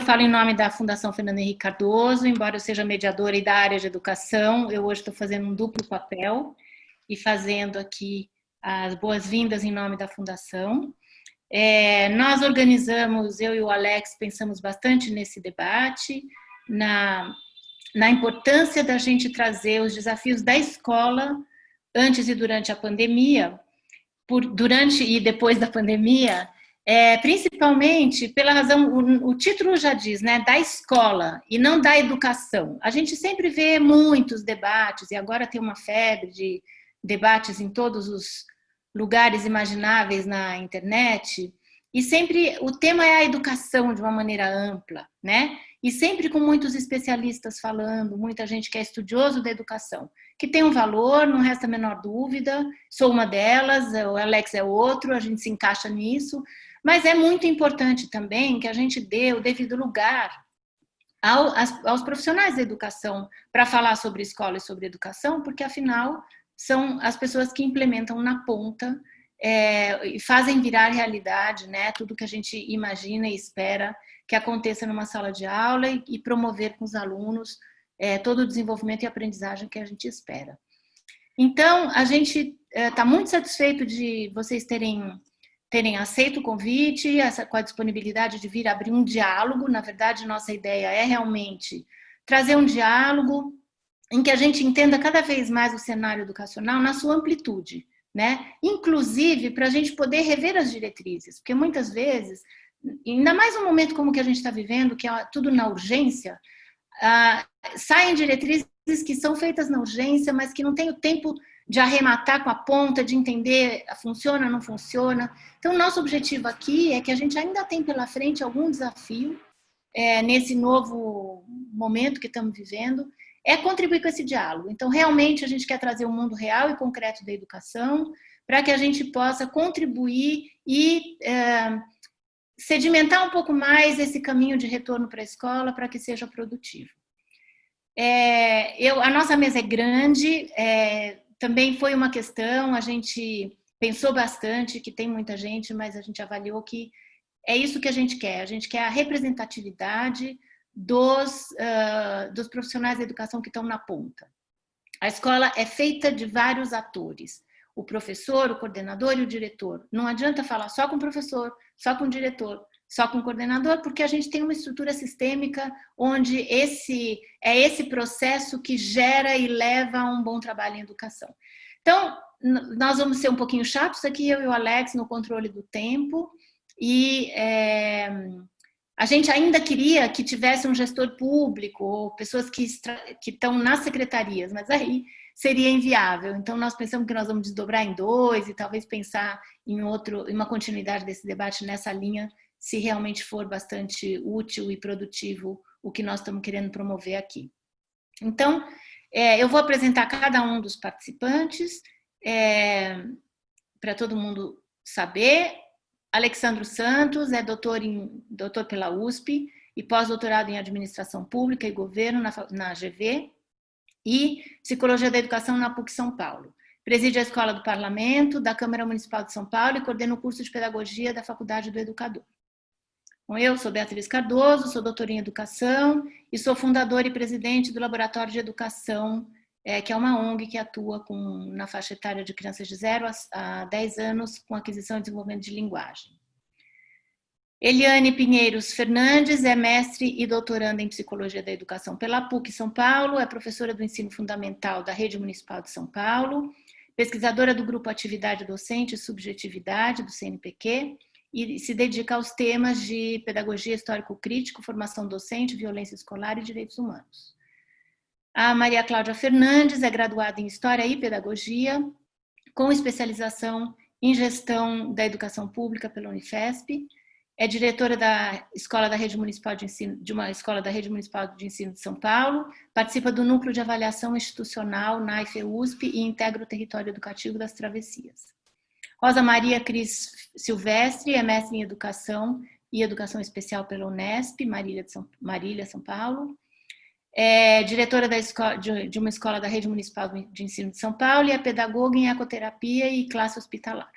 falo em nome da Fundação Fernando Henrique Cardoso, embora eu seja mediadora e da área de educação, eu hoje estou fazendo um duplo papel e fazendo aqui as boas-vindas em nome da Fundação. Nós organizamos, eu e o Alex pensamos bastante nesse debate, na importância da gente trazer os desafios da escola antes e durante a pandemia, durante e depois da pandemia, principalmente pela razão, o título já diz, né, da escola e não da educação. A gente sempre vê muitos debates, e agora tem uma febre de debates em todos os lugares imagináveis na internet, e sempre o tema é a educação de uma maneira ampla, né? E sempre com muitos especialistas falando, muita gente que é estudioso da educação, que tem um valor, não resta a menor dúvida, sou uma delas, o Alex é outro, a gente se encaixa nisso, mas é muito importante também que a gente dê o devido lugar aos profissionais da educação para falar sobre escola e sobre educação, porque afinal são as pessoas que implementam na ponta e fazem virar realidade, né, tudo que a gente imagina e espera que aconteça numa sala de aula e promover com os alunos todo o desenvolvimento e aprendizagem que a gente espera. Então, a gente está muito satisfeito de vocês terem aceito o convite, com a disponibilidade de vir abrir um diálogo. Na verdade, nossa ideia é realmente trazer um diálogo em que a gente entenda cada vez mais o cenário educacional na sua amplitude, né? Inclusive para a gente poder rever as diretrizes, porque muitas vezes, ainda mais no momento como que a gente está vivendo, que é tudo na urgência, saem diretrizes que são feitas na urgência, mas que não tem o tempo de arrematar com a ponta, de entender funciona, não funciona. Então, nosso objetivo aqui é que a gente ainda tem pela frente algum desafio nesse novo momento que estamos vivendo, contribuir com esse diálogo. Então, realmente, a gente quer trazer o mundo real e concreto da educação para que a gente possa contribuir e sedimentar um pouco mais esse caminho de retorno para a escola para que seja produtivo. A nossa mesa é grande, também foi uma questão, a gente pensou bastante, que tem muita gente, mas a gente avaliou que é isso que a gente quer a representatividade dos profissionais da educação que estão na ponta. A escola é feita de vários atores, o professor, o coordenador e o diretor. Não adianta falar só com o professor, só com o diretor, só com o coordenador, porque a gente tem uma estrutura sistêmica onde esse processo que gera e leva a um bom trabalho em educação. Então, nós vamos ser um pouquinho chatos aqui, eu e o Alex, no controle do tempo, e a gente ainda queria que tivesse um gestor público ou pessoas que estão nas secretarias, mas aí seria inviável. Então, nós pensamos que nós vamos desdobrar em 2 e talvez pensar em uma continuidade desse debate nessa linha, se realmente for bastante útil e produtivo o que nós estamos querendo promover aqui. Então, eu vou apresentar cada um dos participantes para todo mundo saber. Alexandro Santos é doutor pela USP e pós-doutorado em Administração Pública e Governo na GV e Psicologia da Educação na PUC São Paulo. Preside a Escola do Parlamento, da Câmara Municipal de São Paulo e coordena o curso de Pedagogia da Faculdade do Educador. Bom, eu sou Beatriz Cardoso, sou doutora em Educação e sou fundadora e presidente do Laboratório de Educação, que é uma ONG que atua na faixa etária de crianças de 0 a 10 anos com aquisição e desenvolvimento de linguagem. Eliane Pinheiros Fernandes é mestre e doutoranda em Psicologia da Educação pela PUC São Paulo, é professora do ensino fundamental da Rede Municipal de São Paulo, pesquisadora do Grupo Atividade Docente e Subjetividade, do CNPq, e se dedica aos temas de pedagogia histórico-crítico, formação docente, violência escolar e direitos humanos. A Maria Cláudia Fernandes é graduada em História e Pedagogia, com especialização em Gestão da Educação Pública pela Unifesp, é diretora da Escola da Rede Municipal de Ensino, de uma escola da Rede Municipal de Ensino de São Paulo, participa do Núcleo de Avaliação Institucional na IFE-USP e integra o Território Educativo das Travessias. Rosa Maria Cris Silvestre é mestre em Educação e Educação Especial pela Unesp, Marília, São Paulo. É diretora de uma escola da Rede Municipal de Ensino de São Paulo e é pedagoga em ecoterapia e classe hospitalar.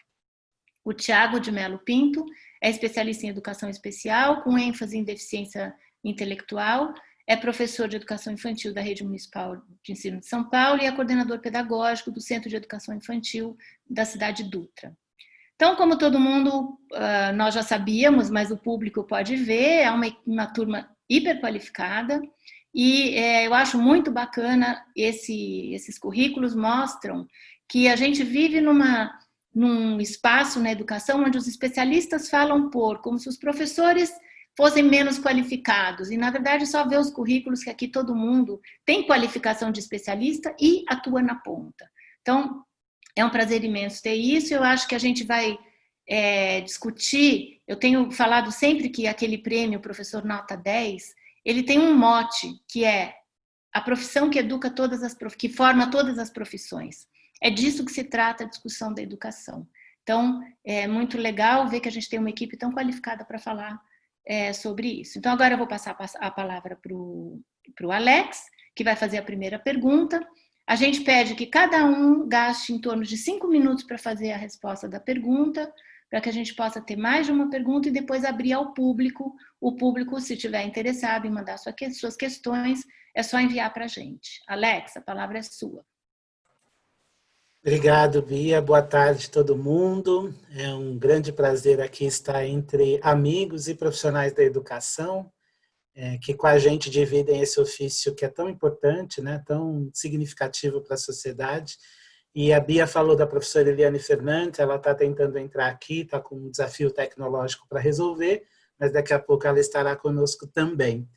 O Tiago de Melo Pinto é especialista em Educação Especial, com ênfase em deficiência intelectual, é professor de educação infantil da Rede Municipal de Ensino de São Paulo e é coordenador pedagógico do Centro de Educação Infantil da cidade de Dutra. Então, como todo mundo, nós já sabíamos, mas o público pode ver, é uma turma hiper qualificada e eu acho muito bacana esses currículos mostram que a gente vive num espaço na educação onde os especialistas falam como se os professores fossem menos qualificados, e na verdade só vê os currículos que aqui todo mundo tem qualificação de especialista e atua na ponta. Então, é um prazer imenso ter isso, eu acho que a gente vai discutir, eu tenho falado sempre que aquele prêmio Professor Nota 10, ele tem um mote, que é a profissão que educa que forma todas as profissões. É disso que se trata a discussão da educação. Então, é muito legal ver que a gente tem uma equipe tão qualificada para falar sobre isso. Então, agora eu vou passar a palavra para o Alex, que vai fazer a primeira pergunta. A gente pede que cada um gaste em torno de 5 minutos para fazer a resposta da pergunta, para que a gente possa ter mais de uma pergunta e depois abrir ao público. O público, se estiver interessado em mandar suas questões, é só enviar para a gente. Alex, a palavra é sua. Obrigado, Bia. Boa tarde a todo mundo. É um grande prazer aqui estar entre amigos e profissionais da educação, que com a gente dividem esse ofício que é tão importante, né, tão significativo para a sociedade. E a Bia falou da professora Eliane Fernandes, ela está tentando entrar aqui, está com um desafio tecnológico para resolver, mas daqui a pouco ela estará conosco também.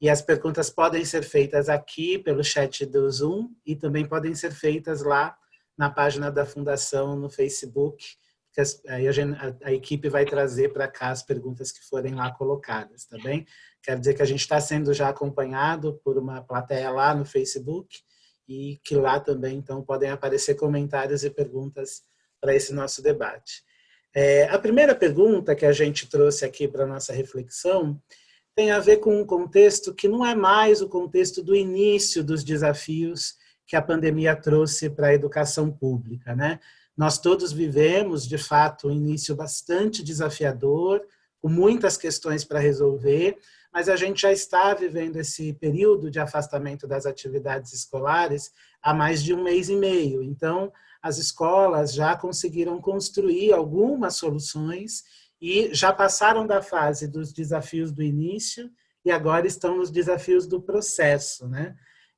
E as perguntas podem ser feitas aqui pelo chat do Zoom e também podem ser feitas lá na página da Fundação, no Facebook, que aí a equipe vai trazer para cá as perguntas que forem lá colocadas, tá bem? Quero dizer que a gente está sendo já acompanhado por uma plateia lá no Facebook e que lá também, então, podem aparecer comentários e perguntas para esse nosso debate. A primeira pergunta que a gente trouxe aqui para a nossa reflexão tem a ver com um contexto que não é mais o contexto do início dos desafios que a pandemia trouxe para a educação pública, né? Nós todos vivemos, de fato, um início bastante desafiador, com muitas questões para resolver, mas a gente já está vivendo esse período de afastamento das atividades escolares há mais de 1 mês e meio. Então, as escolas já conseguiram construir algumas soluções e já passaram da fase dos desafios do início e agora estão nos desafios do processo, né?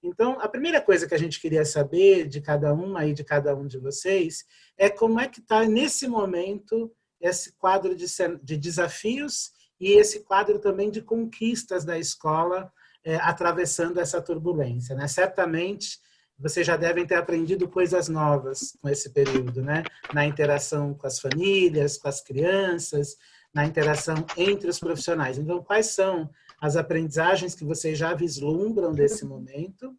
Então, a primeira coisa que a gente queria saber de cada uma e de cada um de vocês é como é que está, nesse momento, esse quadro de desafios e esse quadro também de conquistas da escola atravessando essa turbulência, né? Certamente, vocês já devem ter aprendido coisas novas com esse período, né? Na interação com as famílias, com as crianças, na interação entre os profissionais. Então, quais são as aprendizagens que vocês já vislumbram desse momento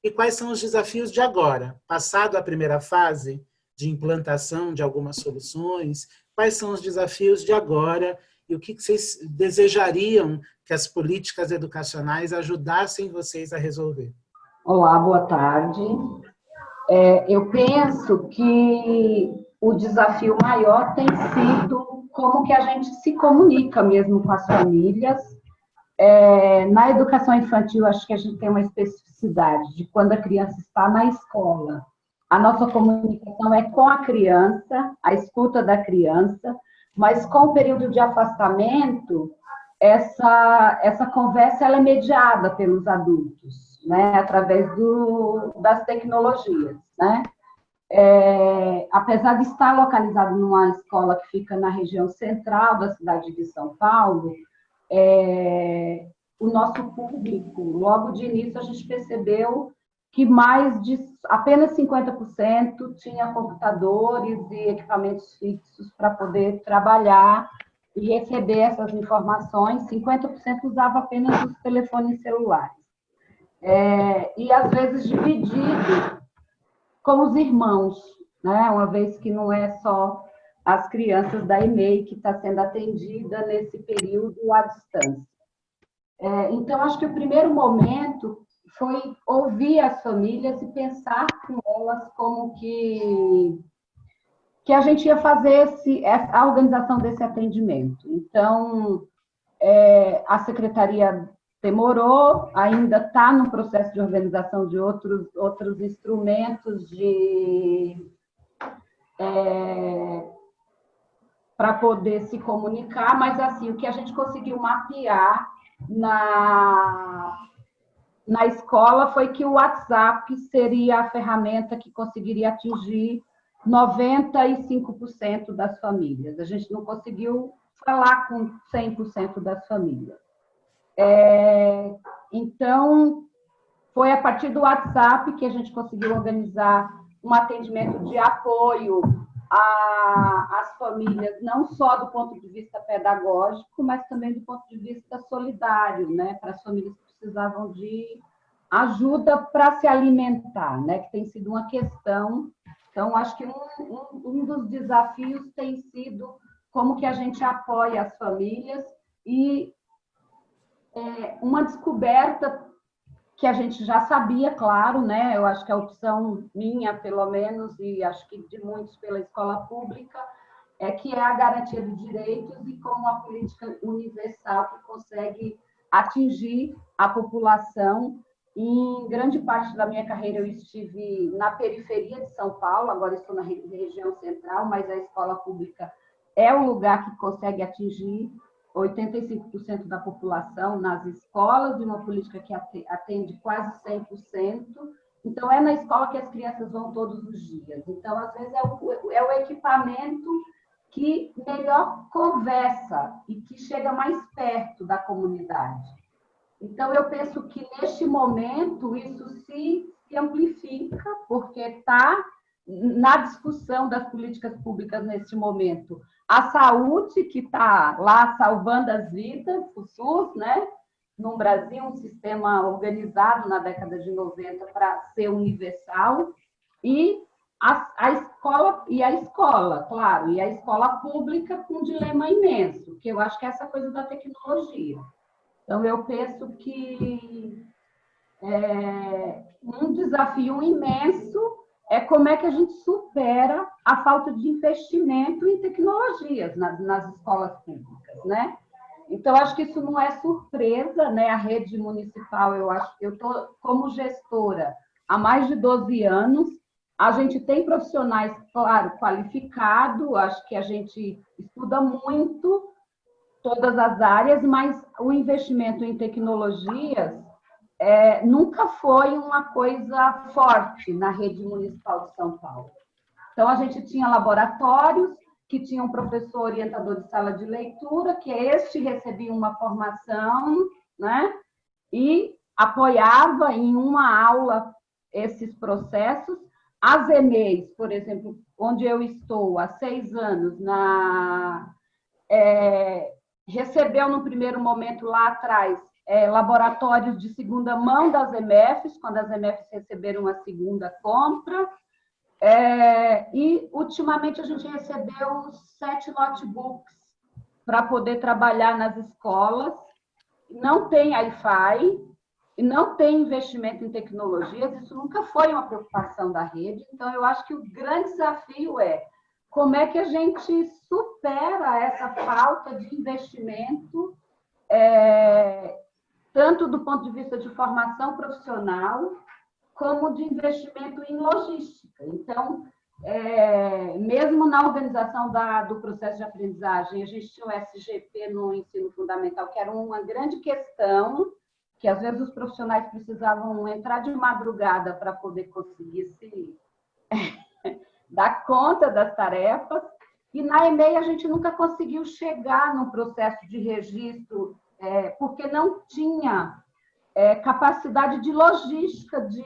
e quais são os desafios de agora? Passado a primeira fase de implantação de algumas soluções, quais são os desafios de agora e o que vocês desejariam que as políticas educacionais ajudassem vocês a resolver? Olá, boa tarde. Eu penso que o desafio maior tem sido como que a gente se comunica mesmo com as famílias. Na educação infantil, acho que a gente tem uma especificidade de quando a criança está na escola. A nossa comunicação é com a criança, a escuta da criança, mas com o período de afastamento, essa conversa ela é mediada pelos adultos, né, através das tecnologias, né? Apesar de estar localizado numa escola que fica na região central da cidade de São Paulo, o nosso público, logo de início, a gente percebeu que apenas 50% tinha computadores e equipamentos fixos para poder trabalhar e receber essas informações, 50% usava apenas os telefones celulares. E, às vezes, dividido com os irmãos, né? Uma vez que não é só as crianças da EMEI que está sendo atendida nesse período à distância. Então, acho que o primeiro momento foi ouvir as famílias e pensar com elas como que a gente ia fazer a organização desse atendimento. Então, a Secretaria demorou, ainda está no processo de organização de outros instrumentos para poder se comunicar, mas assim, o que a gente conseguiu mapear na escola foi que o WhatsApp seria a ferramenta que conseguiria atingir 95% das famílias. A gente não conseguiu falar com 100% das famílias. Então, foi a partir do WhatsApp que a gente conseguiu organizar um atendimento de apoio às famílias, não só do ponto de vista pedagógico, mas também do ponto de vista solidário, né, para as famílias que precisavam de ajuda para se alimentar, né, que tem sido uma questão. Então, acho que um dos desafios tem sido como que a gente apoia as famílias e uma descoberta que a gente já sabia, claro, né? Eu acho que a opção minha, pelo menos, e acho que de muitos pela escola pública, que é a garantia de direitos e como uma política universal que consegue atingir a população. Em grande parte da minha carreira eu estive na periferia de São Paulo, agora estou na região central, mas a escola pública é o lugar que consegue atingir 85% da população nas escolas, de uma política que atende quase 100%. Então, é na escola que as crianças vão todos os dias. Então, às vezes, é o equipamento que melhor conversa e que chega mais perto da comunidade. Então, eu penso que, neste momento, isso se amplifica, porque está na discussão das políticas públicas neste momento. A saúde, que está lá salvando as vidas, o SUS, né? No Brasil, um sistema organizado na década de 90 para ser universal, e a escola, claro, e a escola pública com um dilema imenso, que eu acho que é essa coisa da tecnologia. Então, eu penso que um desafio imenso é como é que a gente supera a falta de investimento em tecnologias nas escolas públicas, né? Então, acho que isso não é surpresa, né? A rede municipal, eu estou como gestora há mais de 12 anos, a gente tem profissionais, claro, qualificados, acho que a gente estuda muito todas as áreas, mas o investimento em tecnologias nunca foi uma coisa forte na rede municipal de São Paulo. Então, a gente tinha laboratórios que tinham um professor orientador de sala de leitura, que recebia uma formação, né, e apoiava em uma aula esses processos. As EMEIs, por exemplo, onde eu estou há 6 anos, recebeu no primeiro momento lá atrás laboratórios de segunda mão das EMEFs, quando as EMEFs receberam a segunda compra, e ultimamente a gente recebeu 7 notebooks para poder trabalhar nas escolas. Não tem Wi-Fi, e não tem investimento em tecnologias, isso nunca foi uma preocupação da rede. Então, eu acho que o grande desafio é como é que a gente supera essa falta de investimento, tanto do ponto de vista de formação profissional, como de investimento em logística. Então, mesmo na organização do processo de aprendizagem, a gente tinha o SGP no ensino fundamental, que era uma grande questão, que às vezes os profissionais precisavam entrar de madrugada para poder conseguir se dar conta das tarefas, e na EMEI a gente nunca conseguiu chegar no processo de registro, porque não tinha capacidade de logística de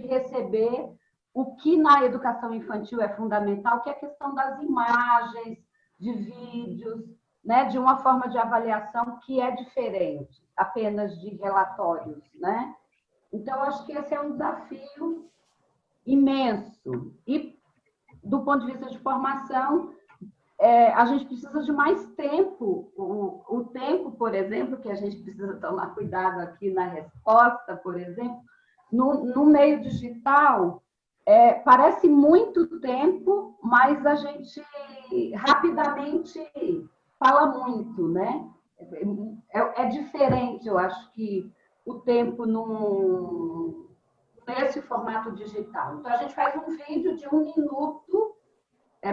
receber o que na educação infantil é fundamental, que é a questão das imagens, de vídeos, né, de uma forma de avaliação que é diferente apenas de relatórios, né? Então, acho que esse é um desafio imenso. E, do ponto de vista de formação, a gente precisa de mais tempo. O tempo, por exemplo, que a gente precisa tomar cuidado aqui na resposta, por exemplo, no meio digital, parece muito tempo, mas a gente rapidamente fala muito, né? é diferente, eu acho que o tempo nesse formato digital. Então, a gente faz um vídeo de 1 minuto,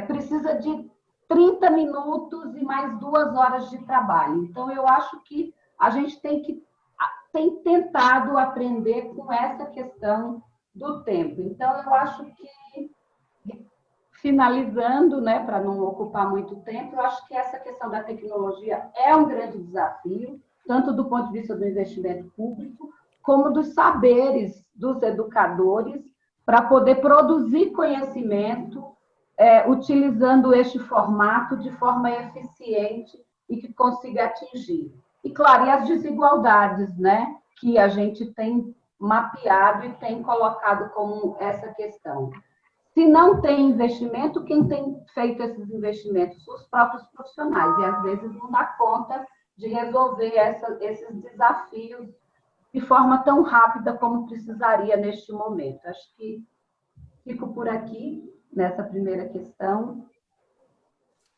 precisa de 30 minutos e mais 2 horas de trabalho. Então, eu acho que a gente tem tentado aprender com essa questão do tempo. Então, eu acho que, finalizando, né, para não ocupar muito tempo, eu acho que essa questão da tecnologia é um grande desafio, tanto do ponto de vista do investimento público, como dos saberes dos educadores para poder produzir conhecimento utilizando este formato de forma eficiente e que consiga atingir. E, claro, e as desigualdades, né, que a gente tem mapeado e tem colocado como essa questão. Se não tem investimento, quem tem feito esses investimentos? Os próprios profissionais, e às vezes não dá conta de resolver esses desafios de forma tão rápida como precisaria neste momento. Acho que fico por aqui nessa primeira questão.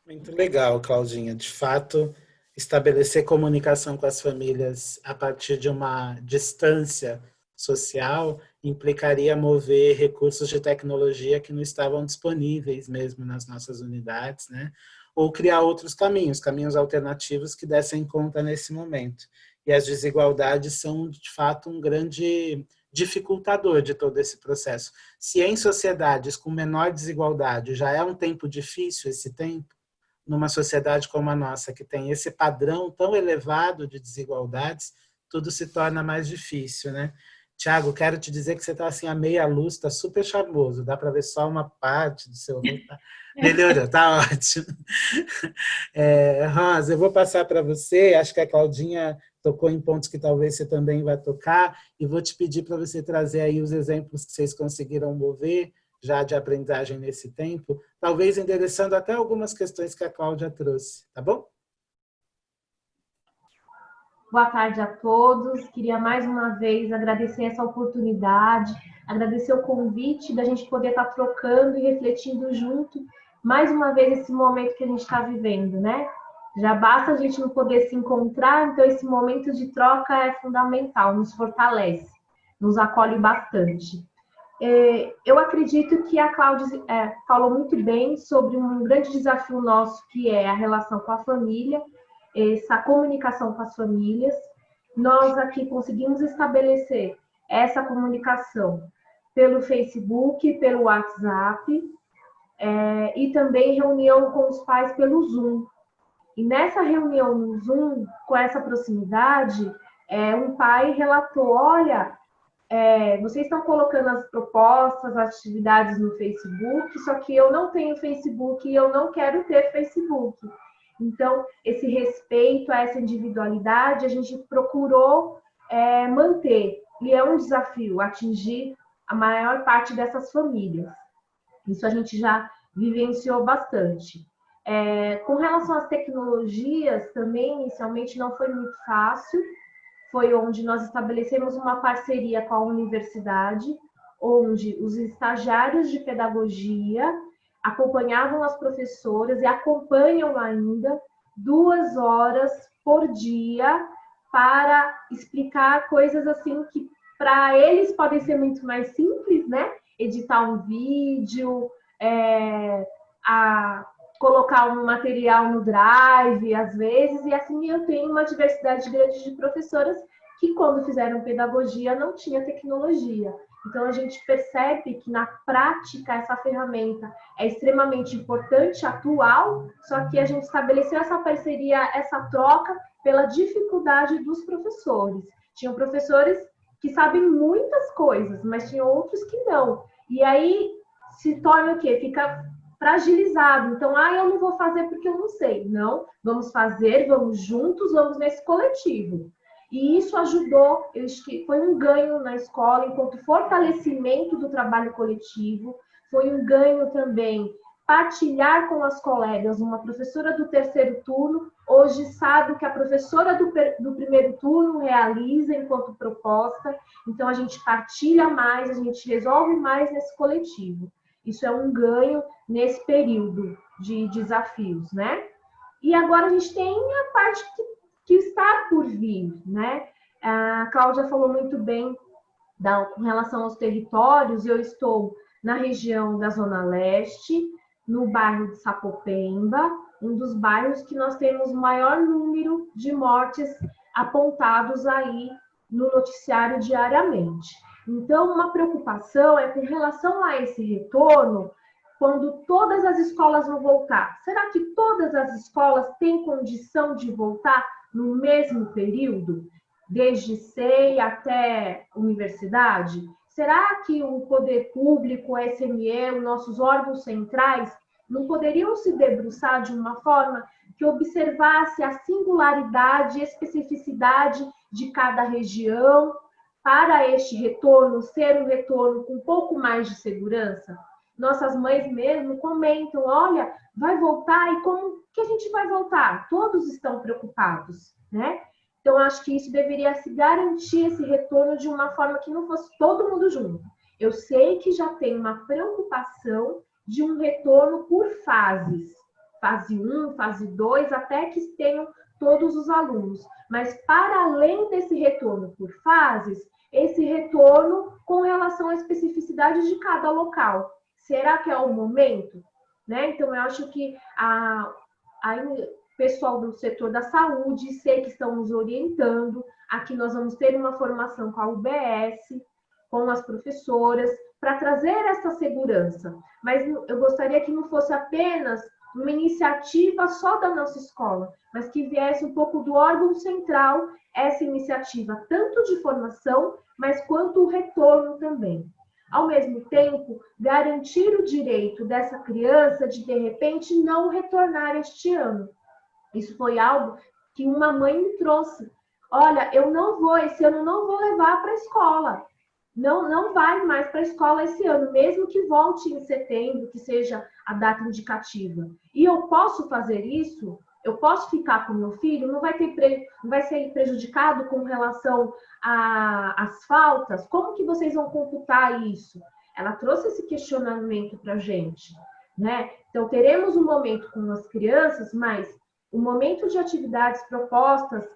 Muito legal, Claudinha. De fato, estabelecer comunicação com as famílias a partir de uma distância social implicaria mover recursos de tecnologia que não estavam disponíveis mesmo nas nossas unidades, né? Ou criar outros caminhos alternativos que dessem conta nesse momento. E as desigualdades são, de fato, um grande dificultador de todo esse processo. Se em sociedades com menor desigualdade já é um tempo difícil esse tempo, numa sociedade como a nossa, que tem esse padrão tão elevado de desigualdades, tudo se torna mais difícil, né? Tiago, quero te dizer que você está assim a meia luz, está super charmoso, dá para ver só uma parte do seu rosto. Melhorou, tá ótimo. Rosa, eu vou passar para você, acho que a Claudinha tocou em pontos que talvez você também vai tocar, e vou te pedir para você trazer aí os exemplos que vocês conseguiram mover, já de aprendizagem nesse tempo, talvez endereçando até algumas questões que a Cláudia trouxe, tá bom? Boa tarde a todos. Queria mais uma vez agradecer essa oportunidade, agradecer o convite da gente poder estar trocando e refletindo junto, mais uma vez, esse momento que a gente está vivendo, né? Já basta a gente não poder se encontrar, então esse momento de troca é fundamental, nos fortalece, nos acolhe bastante. Eu acredito que a Cláudia falou muito bem sobre um grande desafio nosso, que é a relação com a família, essa comunicação com as famílias. Nós aqui conseguimos estabelecer essa comunicação pelo Facebook, pelo WhatsApp, e também reunião com os pais pelo Zoom. E nessa reunião no Zoom, com essa proximidade, um pai relatou, olha, vocês estão colocando as propostas, as atividades no Facebook, só que eu não tenho Facebook e eu não quero ter Facebook. Então, esse respeito a essa individualidade, a gente procurou manter. E é um desafio atingir a maior parte dessas famílias. Isso a gente já vivenciou bastante. Com relação às tecnologias, também, inicialmente, não foi muito fácil. Foi onde nós estabelecemos uma parceria com a universidade, onde os estagiários de pedagogia acompanhavam as professoras e acompanham ainda 2 horas por dia para explicar coisas assim que para eles podem ser muito mais simples, né? Editar um vídeo, colocar um material no Drive, às vezes, e assim eu tenho uma diversidade grande de professoras que, quando fizeram pedagogia, não tinha tecnologia. Então, a gente percebe que, na prática, essa ferramenta é extremamente importante, atual, só que a gente estabeleceu essa parceria, essa troca, pela dificuldade dos professores. Tinham professores que sabem muitas coisas, mas tinham outros que não. E aí, se torna o quê? Fica fragilizado. Então, eu não vou fazer porque eu não sei. Não, vamos fazer, vamos juntos, vamos nesse coletivo. E isso ajudou, eu acho que foi um ganho na escola, enquanto fortalecimento do trabalho coletivo, foi um ganho também partilhar com as colegas. Uma professora do 3º turno, hoje sabe o que a professora do 1º turno realiza enquanto proposta, então a gente partilha mais, a gente resolve mais nesse coletivo. Isso é um ganho nesse período de desafios, né? E agora a gente tem a parte que que está por vir, né? A Cláudia falou muito bem com relação aos territórios. Eu estou na região da Zona Leste, no bairro de Sapopemba, um dos bairros que nós temos o maior número de mortes apontados aí no noticiário diariamente. Então, uma preocupação é com relação a esse retorno, quando todas as escolas vão voltar. Será que todas as escolas têm condição de voltar no mesmo período, desde SEI até universidade? Será que o poder público, o SME, os nossos órgãos centrais, não poderiam se debruçar de uma forma que observasse a singularidade e especificidade de cada região para este retorno ser um retorno com um pouco mais de segurança? Nossas mães mesmo comentam, olha, vai voltar, e como que a gente vai voltar? Todos estão preocupados, né? Então, acho que isso deveria se garantir, esse retorno, de uma forma que não fosse todo mundo junto. Eu sei que já tem uma preocupação de um retorno por fases. Fase 1, fase 2, até que tenham todos os alunos. Mas, para além desse retorno por fases, esse retorno com relação à especificidade de cada local. Será que é o momento? Né? Então, eu acho que o pessoal do setor da saúde, sei que estão nos orientando. Aqui nós vamos ter uma formação com a UBS, com as professoras, para trazer essa segurança. Mas eu gostaria que não fosse apenas uma iniciativa só da nossa escola, mas que viesse um pouco do órgão central essa iniciativa, tanto de formação, mas quanto o retorno também. Ao mesmo tempo, garantir o direito dessa criança de repente, não retornar este ano. Isso foi algo que uma mãe me trouxe. Olha, esse ano não vou levar para a escola. Não vai mais para a escola esse ano, mesmo que volte em setembro, que seja a data indicativa. E eu posso fazer isso? Eu posso ficar com meu filho? Não vai ser prejudicado com relação às faltas? Como que vocês vão computar isso? Ela trouxe esse questionamento para a gente, né? Então, teremos um momento com as crianças, mas o momento de atividades propostas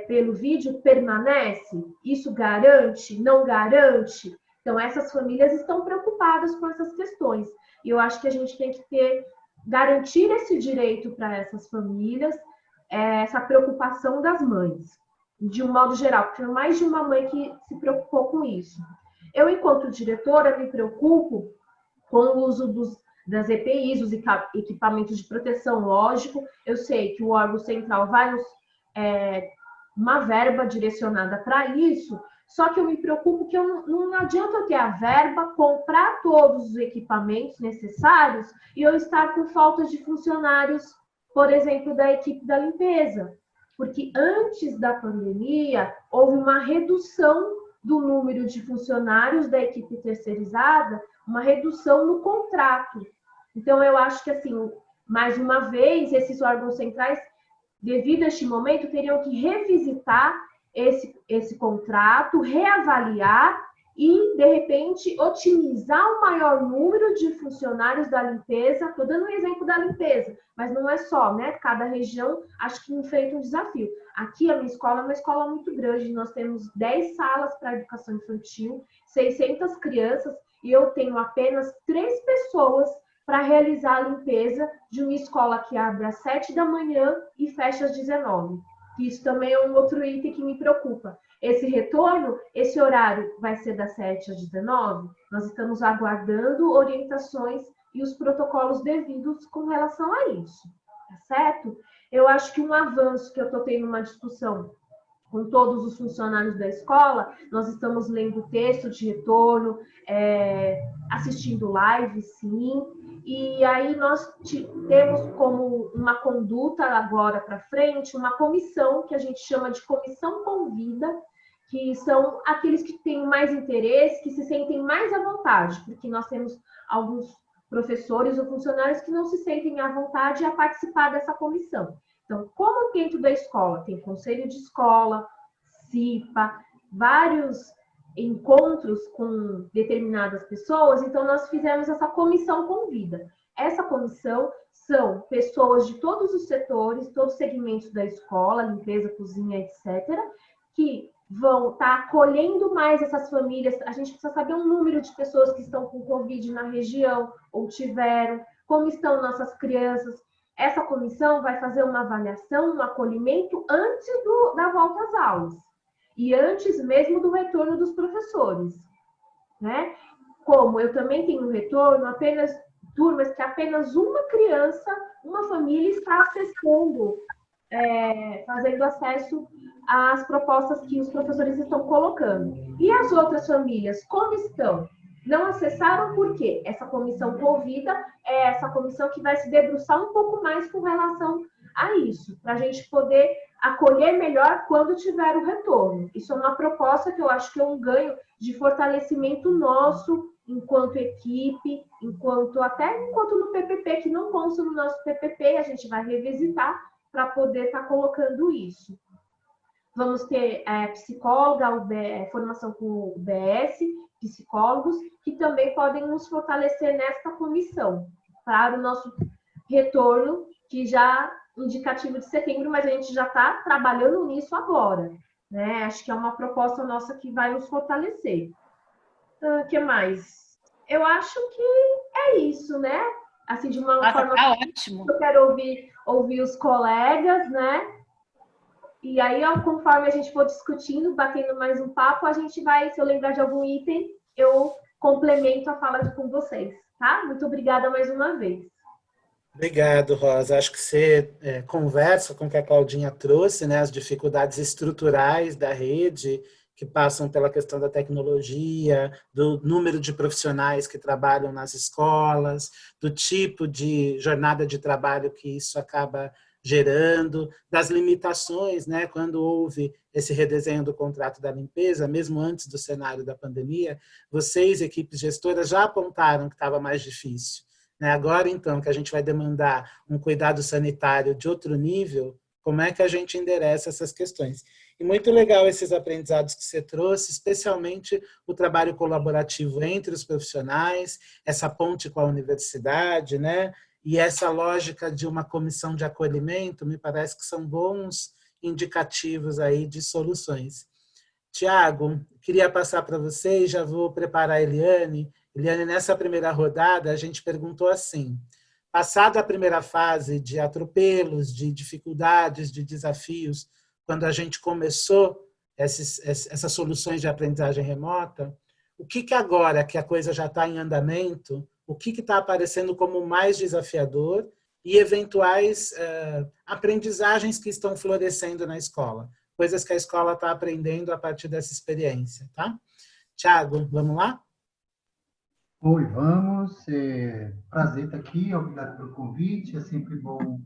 pelo vídeo permanece? Isso garante? Não garante? Então, essas famílias estão preocupadas com essas questões. E eu acho que a gente tem que garantir esse direito para essas famílias, essa preocupação das mães, de um modo geral, porque mais de uma mãe que se preocupou com isso. Eu, enquanto diretora, me preocupo com o uso das EPIs, os equipamentos de proteção, lógico. Eu sei que o órgão central vai nos uma verba direcionada para isso, só que eu me preocupo que não adianta eu ter a verba, comprar todos os equipamentos necessários e eu estar com falta de funcionários, por exemplo, da equipe da limpeza. Porque antes da pandemia, houve uma redução do número de funcionários da equipe terceirizada, uma redução no contrato. Então, eu acho que, assim, mais uma vez, esses órgãos centrais, devido a este momento, teriam que revisitar esse contrato, reavaliar e, de repente, otimizar o maior número de funcionários da limpeza. Estou dando um exemplo da limpeza, mas não é só, né? Cada região, acho que enfrenta um desafio. Aqui, a minha escola é uma escola muito grande, nós temos 10 salas para educação infantil, 600 crianças, e eu tenho apenas 3 pessoas para realizar a limpeza de uma escola que abre às 7 da manhã e fecha às 19. Isso também é um outro item que me preocupa. Esse retorno, esse horário vai ser das 7 às 19? Nós estamos aguardando orientações e os protocolos devidos com relação a isso, tá certo? Eu acho que um avanço que eu estou tendo uma discussão com todos os funcionários da escola, nós estamos lendo texto de retorno, assistindo live, sim, e aí nós temos como uma conduta agora para frente, uma comissão que a gente chama de comissão convida, que são aqueles que têm mais interesse, que se sentem mais à vontade, porque nós temos alguns professores ou funcionários que não se sentem à vontade a participar dessa comissão. Então, como dentro da escola tem conselho de escola, CIPA, vários encontros com determinadas pessoas, então nós fizemos essa comissão convida. Essa comissão são pessoas de todos os setores, todos os segmentos da escola, limpeza, cozinha, etc., que vão estar acolhendo mais essas famílias. A gente precisa saber o número de pessoas que estão com Covid na região ou tiveram, como estão nossas crianças. Essa comissão vai fazer uma avaliação, um acolhimento antes da volta às aulas e antes mesmo do retorno dos professores, né? Como eu também tenho retorno, apenas turmas que apenas uma criança, uma família está acessando, fazendo acesso às propostas que os professores estão colocando. E as outras famílias, como estão? Não acessaram por quê? Essa comissão convida, é essa comissão que vai se debruçar um pouco mais com relação a isso, para a gente poder acolher melhor quando tiver o retorno. Isso é uma proposta que eu acho que é um ganho de fortalecimento nosso, enquanto equipe, enquanto no PPP, que não consta no nosso PPP, a gente vai revisitar para poder estar colocando isso. Vamos ter psicóloga, formação com UBS, psicólogos, que também podem nos fortalecer nesta comissão, para o nosso retorno, que já indicativo de setembro, mas a gente já está trabalhando nisso agora, né? Acho que é uma proposta nossa que vai nos fortalecer. O que mais? Eu acho que é isso, né? Assim, de uma forma... Tá ótimo. Eu quero ouvir os colegas, né? E aí, conforme a gente for discutindo, batendo mais um papo, a gente vai, se eu lembrar de algum item, eu complemento a fala com vocês, tá? Muito obrigada mais uma vez. Obrigado, Rosa. Acho que você conversa com o que a Claudinha trouxe, né? As dificuldades estruturais da rede, que passam pela questão da tecnologia, do número de profissionais que trabalham nas escolas, do tipo de jornada de trabalho que isso acaba gerando, das limitações, né? Quando houve esse redesenho do contrato da limpeza, mesmo antes do cenário da pandemia, vocês, equipes gestoras, já apontaram que estava mais difícil. Agora, então, que a gente vai demandar um cuidado sanitário de outro nível, como é que a gente endereça essas questões? E muito legal esses aprendizados que você trouxe, especialmente o trabalho colaborativo entre os profissionais, essa ponte com a universidade, né? E essa lógica de uma comissão de acolhimento, me parece que são bons indicativos aí de soluções. Tiago, queria passar para você e já vou preparar a Eliane. Eliane, nessa primeira rodada, a gente perguntou assim, passada a primeira fase de atropelos, de dificuldades, de desafios, quando a gente começou essas soluções de aprendizagem remota, o que agora que a coisa já está em andamento, o que está aparecendo como mais desafiador e eventuais aprendizagens que estão florescendo na escola, coisas que a escola está aprendendo a partir dessa experiência, tá? Tiago, vamos lá? Oi, vamos. Prazer estar aqui, obrigado pelo convite. É sempre bom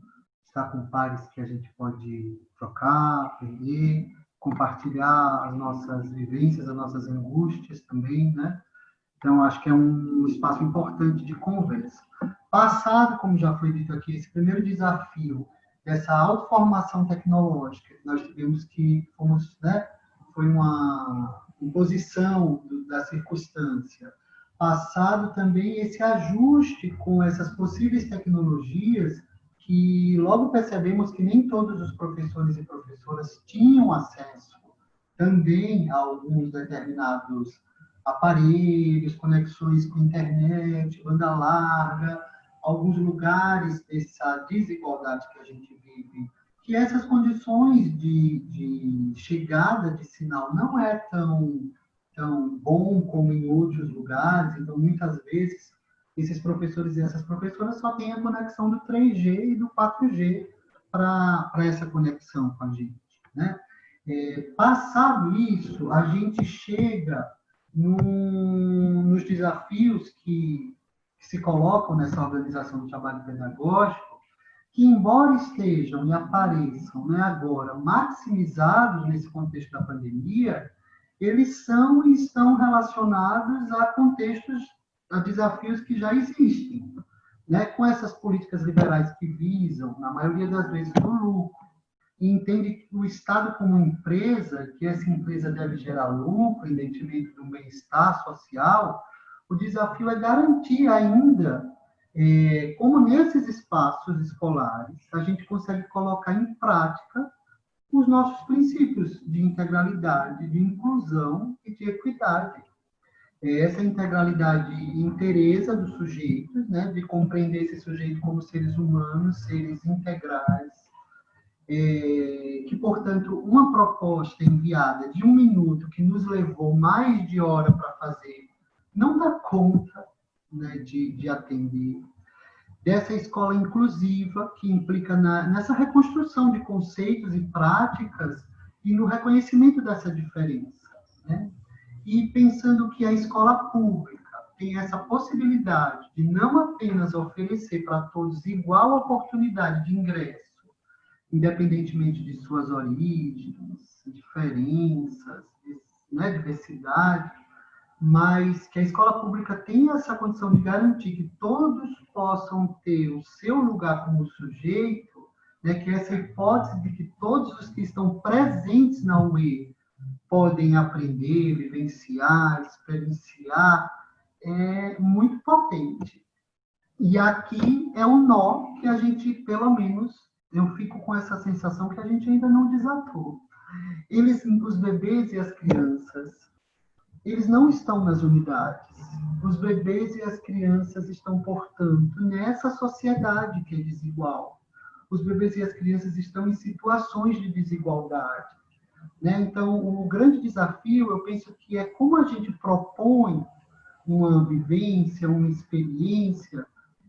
estar com pares que a gente pode trocar, aprender, compartilhar as nossas vivências, as nossas angústias também, né? Então, acho que é um espaço importante de conversa. Passado, como já foi dito aqui, esse primeiro desafio dessa autoformação tecnológica, nós tivemos foi uma imposição da circunstância. Passado também esse ajuste com essas possíveis tecnologias, que logo percebemos que nem todos os professores e professoras tinham acesso também a alguns determinados aparelhos, conexões com internet, banda larga, alguns lugares dessa desigualdade que a gente vive, que essas condições de chegada de sinal não é tão bom como em outros lugares, então muitas vezes esses professores e essas professoras só têm a conexão do 3G e do 4G para essa conexão com a gente, né? Passado isso, a gente chega nos desafios que se colocam nessa organização do trabalho pedagógico, que embora estejam e apareçam, né, agora maximizados nesse contexto da pandemia, eles são e estão relacionados a contextos, a desafios que já existem, né? Com essas políticas liberais que visam, na maioria das vezes, o lucro, e entende que o Estado como empresa, que essa empresa deve gerar lucro, em detrimento do bem-estar social, o desafio é garantir ainda como nesses espaços escolares a gente consegue colocar em prática os nossos princípios de integralidade, de inclusão e de equidade. Essa integralidade inteireza dos sujeitos, né, de compreender esse sujeito como seres humanos, seres integrais, que, portanto, uma proposta enviada de 1 minuto, que nos levou mais de hora para fazer, não dá conta, né, de atender. Dessa escola inclusiva, que implica nessa reconstrução de conceitos e práticas e no reconhecimento dessa diferença, né? E pensando que a escola pública tem essa possibilidade de não apenas oferecer para todos igual oportunidade de ingresso, independentemente de suas origens, diferenças, né, diversidade, mas que a escola pública tenha essa condição de garantir que todos possam ter o seu lugar como sujeito, né, que essa hipótese de que todos os que estão presentes na UE podem aprender, vivenciar, experienciar, é muito potente. E aqui é um nó que a gente, pelo menos, eu fico com essa sensação que a gente ainda não desatou. Os bebês e as crianças, eles não estão nas unidades. Os bebês e as crianças estão, portanto, nessa sociedade que é desigual. Os bebês e as crianças estão em situações de desigualdade, né? Então, o grande desafio, eu penso que é como a gente propõe uma vivência, uma experiência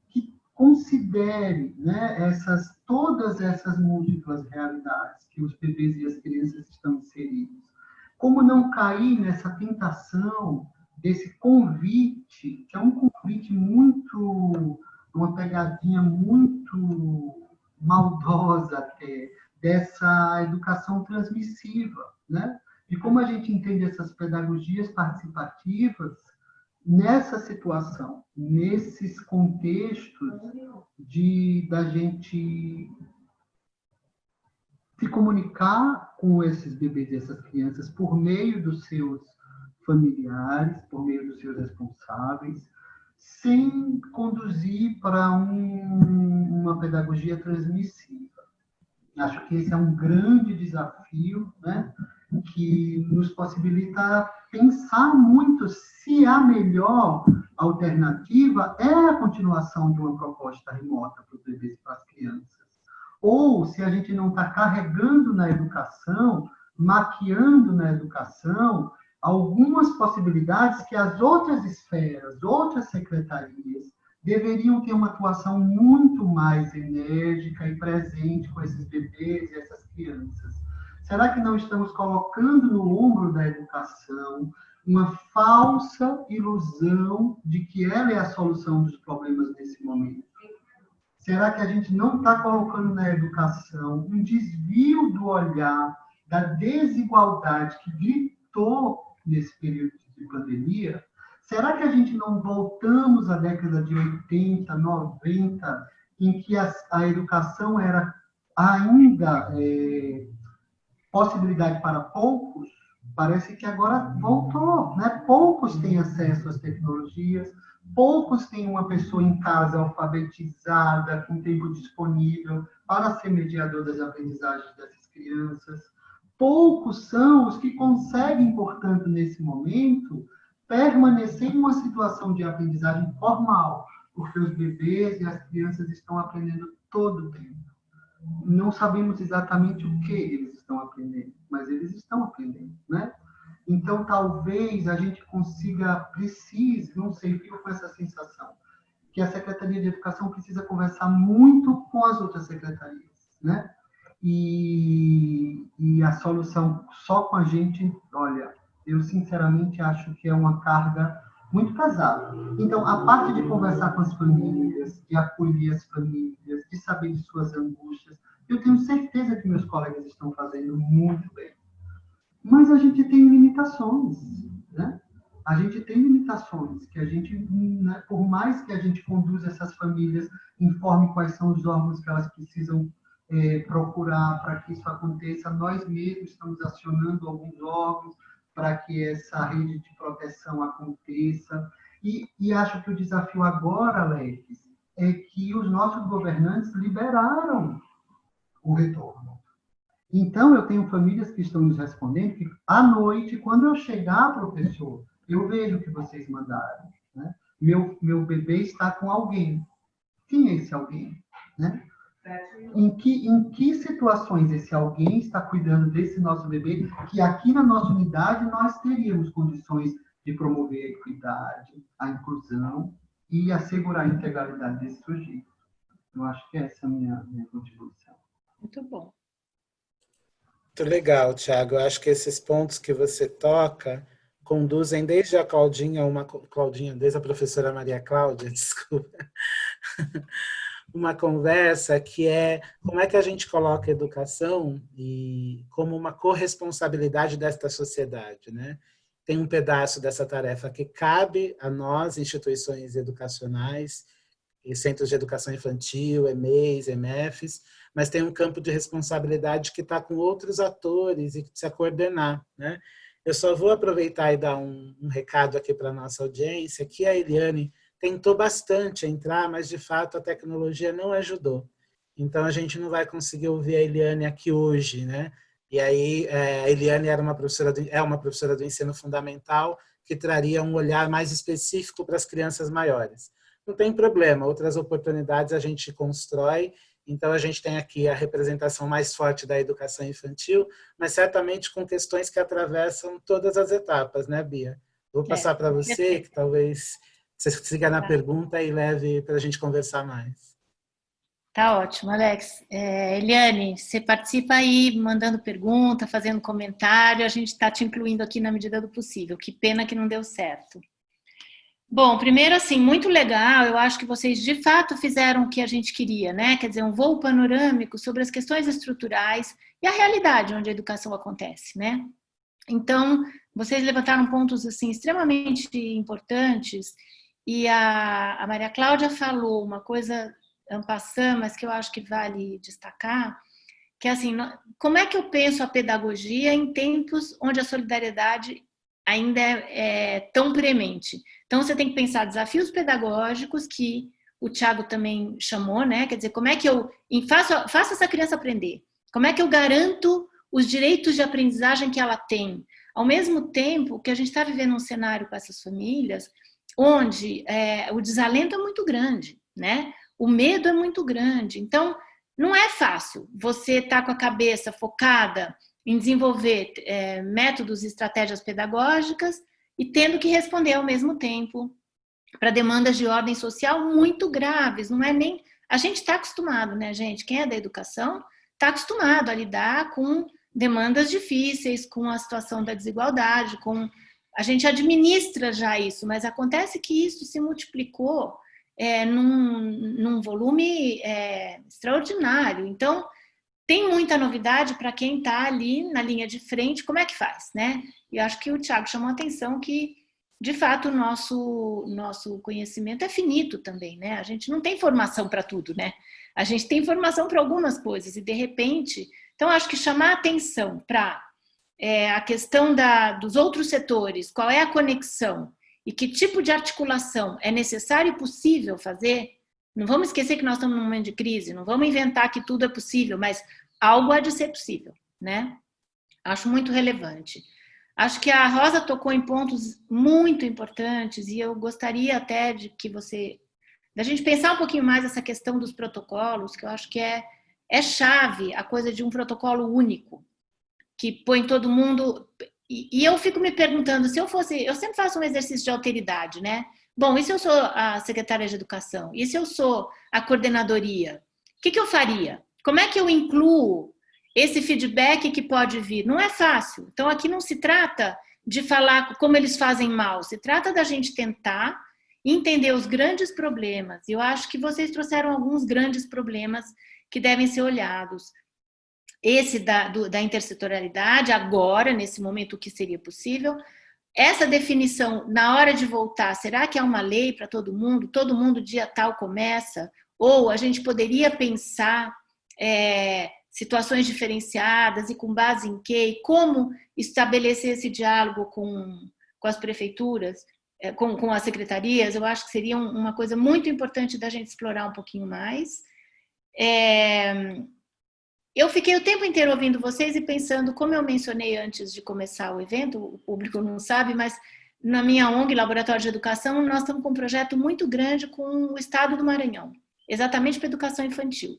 que considere, né, todas essas múltiplas realidades que os bebês e as crianças estão inseridos. Como não cair nessa tentação desse convite, que é um convite muito, uma pegadinha muito maldosa até, dessa educação transmissiva, né? De como a gente entende essas pedagogias participativas nessa situação, nesses contextos da gente se comunicar com esses bebês e essas crianças por meio dos seus familiares, por meio dos seus responsáveis, sem conduzir para uma pedagogia transmissiva. Acho que esse é um grande desafio, né, que nos possibilita pensar muito se a melhor alternativa é a continuação de uma proposta remota para os bebês e para as crianças. Ou se a gente não está carregando na educação, maquiando na educação, algumas possibilidades que as outras esferas, outras secretarias, deveriam ter uma atuação muito mais enérgica e presente com esses bebês e essas crianças. Será que não estamos colocando no ombro da educação uma falsa ilusão de que ela é a solução dos problemas nesse momento? Será que a gente não está colocando na educação um desvio do olhar da desigualdade que gritou nesse período de pandemia? Será que a gente não voltamos à década de 80, 90, em que a educação era ainda possibilidade para poucos? Parece que agora voltou, né? Poucos têm acesso às tecnologias, poucos têm uma pessoa em casa alfabetizada, com tempo disponível para ser mediador das aprendizagens dessas crianças. Poucos são os que conseguem, portanto, nesse momento, permanecer em uma situação de aprendizagem formal, porque os bebês e as crianças estão aprendendo todo o tempo. Não sabemos exatamente o que eles estão aprendendo, mas eles estão aprendendo, né? Então, talvez a gente precise, não sei, fico com essa sensação, que a Secretaria de Educação precisa conversar muito com as outras secretarias, né? E a solução só com a gente, olha, eu sinceramente acho que é uma carga muito pesada. Então, a parte de conversar com as famílias, de acolher as famílias, de saber de suas angústias, eu tenho certeza que meus colegas estão fazendo muito bem. Mas a gente tem limitações, né? A gente tem limitações, que a gente, né, por mais que a gente conduza essas famílias, informe quais são os órgãos que elas precisam procurar para que isso aconteça, nós mesmos estamos acionando alguns órgãos para que essa rede de proteção aconteça. E acho que o desafio agora, Alex, é que os nossos governantes liberaram o retorno. Então, eu tenho famílias que estão nos respondendo que, à noite, quando eu chegar, professor, eu vejo o que vocês mandaram. Né? Meu bebê está com alguém. Quem é esse alguém? Né? Em que situações esse alguém está cuidando desse nosso bebê, que aqui na nossa unidade nós teríamos condições de promover a equidade, a inclusão e assegurar a integralidade desse sujeito. Eu acho que essa é a minha contribuição. Muito bom. Muito legal, Tiago. Eu acho que esses pontos que você toca conduzem desde a Claudinha, desde a professora Maria Cláudia, desculpa, uma conversa que é como é que a gente coloca a educação e como uma corresponsabilidade desta sociedade, né? Tem um pedaço dessa tarefa que cabe a nós, instituições educacionais, e centros de educação infantil, EMEIs, EMEFs, mas tem um campo de responsabilidade que está com outros atores e que precisa coordenar, né? Eu só vou aproveitar e dar um recado aqui para a nossa audiência, que a Eliane tentou bastante entrar, mas de fato a tecnologia não ajudou. Então a gente não vai conseguir ouvir a Eliane aqui hoje, né? E aí a Eliane é uma professora do ensino fundamental que traria um olhar mais específico para as crianças maiores. Não tem problema, outras oportunidades a gente constrói. Então a gente tem aqui a representação mais forte da educação infantil, mas certamente com questões que atravessam todas as etapas, né, Bia? Vou passar para você, que talvez você siga na pergunta e leve para a gente conversar mais. Tá ótimo, Alex. Eliane, você participa aí mandando pergunta, fazendo comentário, a gente está te incluindo aqui na medida do possível. Que pena que não deu certo. Bom, primeiro, assim, muito legal, eu acho que vocês de fato fizeram o que a gente queria, né? Quer dizer, um voo panorâmico sobre as questões estruturais e a realidade onde a educação acontece, né? Então, vocês levantaram pontos, assim, extremamente importantes e a Maria Cláudia falou uma coisa en passant, mas que eu acho que vale destacar, que é assim, como é que eu penso a pedagogia em tempos onde a solidariedade ainda é tão premente? Então, você tem que pensar desafios pedagógicos, que o Tiago também chamou, né? Quer dizer, como é que eu faço essa criança aprender? Como é que eu garanto os direitos de aprendizagem que ela tem? Ao mesmo tempo que a gente está vivendo um cenário com essas famílias onde o desalento é muito grande, né? O medo é muito grande. Então, não é fácil você estar com a cabeça focada em desenvolver métodos e estratégias pedagógicas e tendo que responder ao mesmo tempo para demandas de ordem social muito graves. Não é nem... A gente está acostumado, né, gente? Quem é da educação está acostumado a lidar com demandas difíceis, com a situação da desigualdade, a gente administra já isso, mas acontece que isso se multiplicou num volume extraordinário. Então, tem muita novidade para quem está ali na linha de frente, como é que faz, né? E acho que o Tiago chamou a atenção que, de fato, o nosso conhecimento é finito também, né? A gente não tem formação para tudo, né? A gente tem formação para algumas coisas e, de repente... Então, acho que chamar a atenção para a questão dos outros setores, qual é a conexão e que tipo de articulação é necessário e possível fazer. Não vamos esquecer que nós estamos num momento de crise, não vamos inventar que tudo é possível, mas algo há de ser possível, né? Acho muito relevante. Acho que a Rosa tocou em pontos muito importantes e eu gostaria até de que da gente pensar um pouquinho mais essa questão dos protocolos, que eu acho que é chave a coisa de um protocolo único, que põe todo mundo... E eu fico me perguntando, se eu sempre faço um exercício de alteridade, né? Bom, e se eu sou a secretária de educação? E se eu sou a coordenadoria? O que eu faria? Como é que eu incluo esse feedback que pode vir? Não é fácil. Então, aqui não se trata de falar como eles fazem mal, se trata da gente tentar entender os grandes problemas. E eu acho que vocês trouxeram alguns grandes problemas que devem ser olhados. Esse da intersetorialidade, agora, nesse momento, o que seria possível. Essa definição, na hora de voltar, será que é uma lei para todo mundo dia tal começa? Ou a gente poderia pensar situações diferenciadas e com base em quê? E como estabelecer esse diálogo com as prefeituras? com as secretarias, eu acho que seria uma coisa muito importante da gente explorar um pouquinho mais. Eu fiquei o tempo inteiro ouvindo vocês e pensando, como eu mencionei antes de começar o evento, o público não sabe, mas na minha ONG, Laboratório de Educação, nós estamos com um projeto muito grande com o Estado do Maranhão, exatamente para a educação infantil.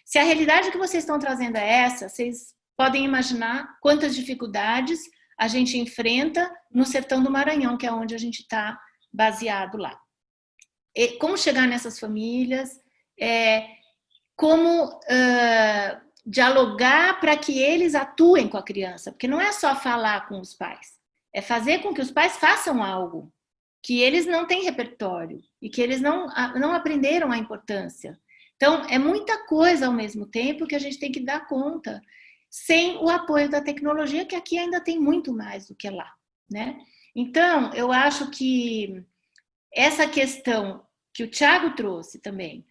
Se a realidade que vocês estão trazendo é essa, vocês podem imaginar quantas dificuldades a gente enfrenta no sertão do Maranhão, que é onde a gente está baseado lá. E como chegar nessas famílias, como dialogar para que eles atuem com a criança, porque não é só falar com os pais, é fazer com que os pais façam algo que eles não têm repertório e que eles não aprenderam a importância. Então, é muita coisa ao mesmo tempo que a gente tem que dar conta, sem o apoio da tecnologia, que aqui ainda tem muito mais do que lá, né? Então, eu acho que essa questão que o Thiago trouxe também,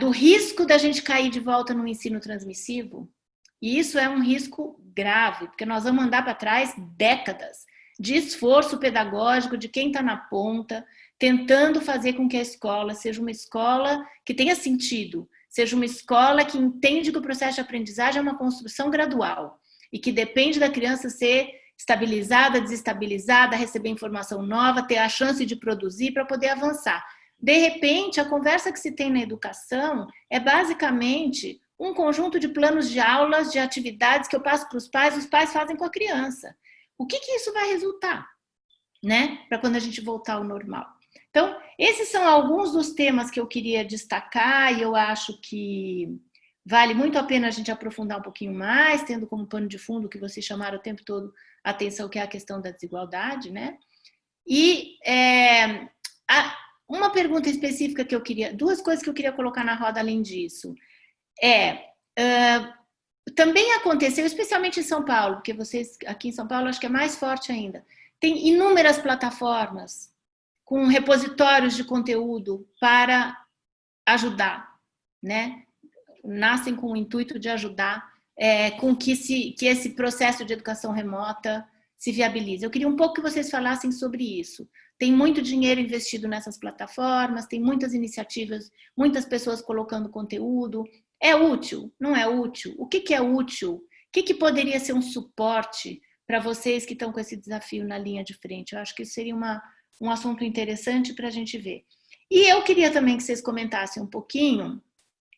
do risco da gente cair de volta no ensino transmissivo, e isso é um risco grave, porque nós vamos andar para trás décadas de esforço pedagógico de quem está na ponta, tentando fazer com que a escola seja uma escola que tenha sentido, seja uma escola que entende que o processo de aprendizagem é uma construção gradual e que depende da criança ser estabilizada, desestabilizada, receber informação nova, ter a chance de produzir para poder avançar. De repente, a conversa que se tem na educação é basicamente um conjunto de planos de aulas, de atividades que eu passo para os pais fazem com a criança. O que isso vai resultar, né? Para quando a gente voltar ao normal. Então, esses são alguns dos temas que eu queria destacar e eu acho que vale muito a pena a gente aprofundar um pouquinho mais, tendo como pano de fundo que vocês chamaram o tempo todo a atenção, que é a questão da desigualdade, né? E uma pergunta específica que eu queria, duas coisas que eu queria colocar na roda além disso. Também aconteceu, especialmente em São Paulo, porque vocês aqui em São Paulo acho que é mais forte ainda, tem inúmeras plataformas com repositórios de conteúdo para ajudar, né? Nascem com o intuito de ajudar com que esse processo de educação remota se viabilize. Eu queria um pouco que vocês falassem sobre isso. Tem muito dinheiro investido nessas plataformas, tem muitas iniciativas, muitas pessoas colocando conteúdo. É útil? Não é útil? O que é útil? O que poderia ser um suporte para vocês que estão com esse desafio na linha de frente? Eu acho que isso seria um assunto interessante para a gente ver. E eu queria também que vocês comentassem um pouquinho,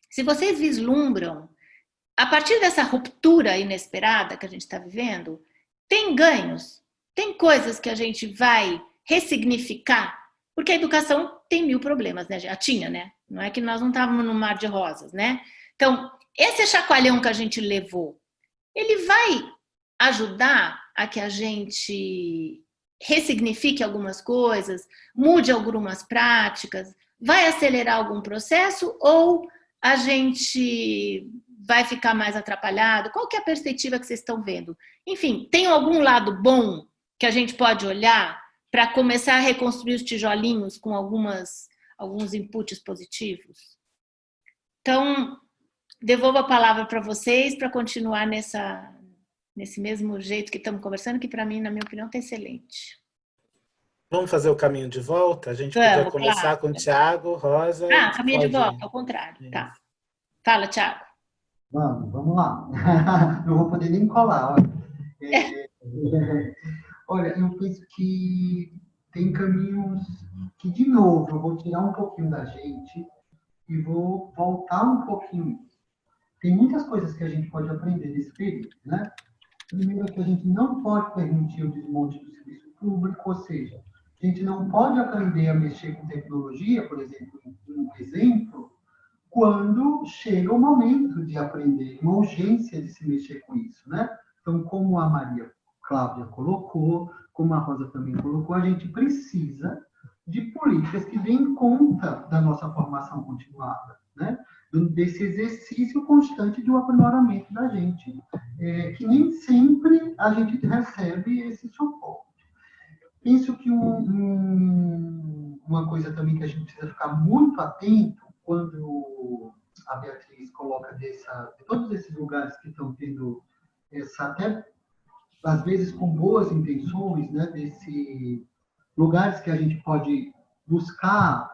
se vocês vislumbram, a partir dessa ruptura inesperada que a gente está vivendo, tem ganhos, tem coisas que a gente vai ressignificar, porque a educação tem 1000 problemas, né? Já tinha, né? Não é que nós não estávamos no mar de rosas, né? Então, esse chacoalhão que a gente levou, ele vai ajudar a que a gente ressignifique algumas coisas, mude algumas práticas, vai acelerar algum processo ou a gente vai ficar mais atrapalhado? Qual que é a perspectiva que vocês estão vendo? Enfim, tem algum lado bom que a gente pode olhar para começar a reconstruir os tijolinhos com alguns inputs positivos? Então, devolvo a palavra para vocês para continuar nesse mesmo jeito que estamos conversando, que para mim, na minha opinião, está excelente. Vamos fazer o caminho de volta? A gente podia começar claro. Com o Thiago, Rosa... caminho de volta, ao contrário. Tá. Fala, Thiago. Vamos lá. Não vou poder nem colar. Olha, eu penso que tem caminhos que, de novo, eu vou tirar um pouquinho da gente e vou voltar um pouquinho. Tem muitas coisas que a gente pode aprender nesse período, né? Primeiro é que a gente não pode permitir o desmonte do serviço público, ou seja, a gente não pode aprender a mexer com tecnologia, por exemplo, quando chega o momento de aprender, uma urgência de se mexer com isso, né? Então, como a Maria Cláudia colocou, como a Rosa também colocou, a gente precisa de políticas que deem conta da nossa formação continuada, né? Desse exercício constante de um aprimoramento da gente, que nem sempre a gente recebe esse suporte. Penso que uma coisa também que a gente precisa ficar muito atento quando a Beatriz coloca de todos esses lugares que estão tendo até às vezes com boas intenções, né, desse lugares que a gente pode buscar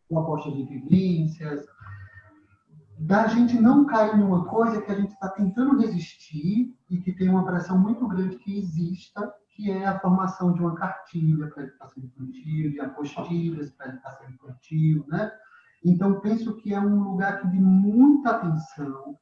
propostas de vivências, da gente não cair numa coisa que a gente está tentando resistir e que tem uma pressão muito grande que exista, que é a formação de uma cartilha para a educação infantil, de apostilhas para a educação infantil, né? Então, penso que é um lugar de muita atenção,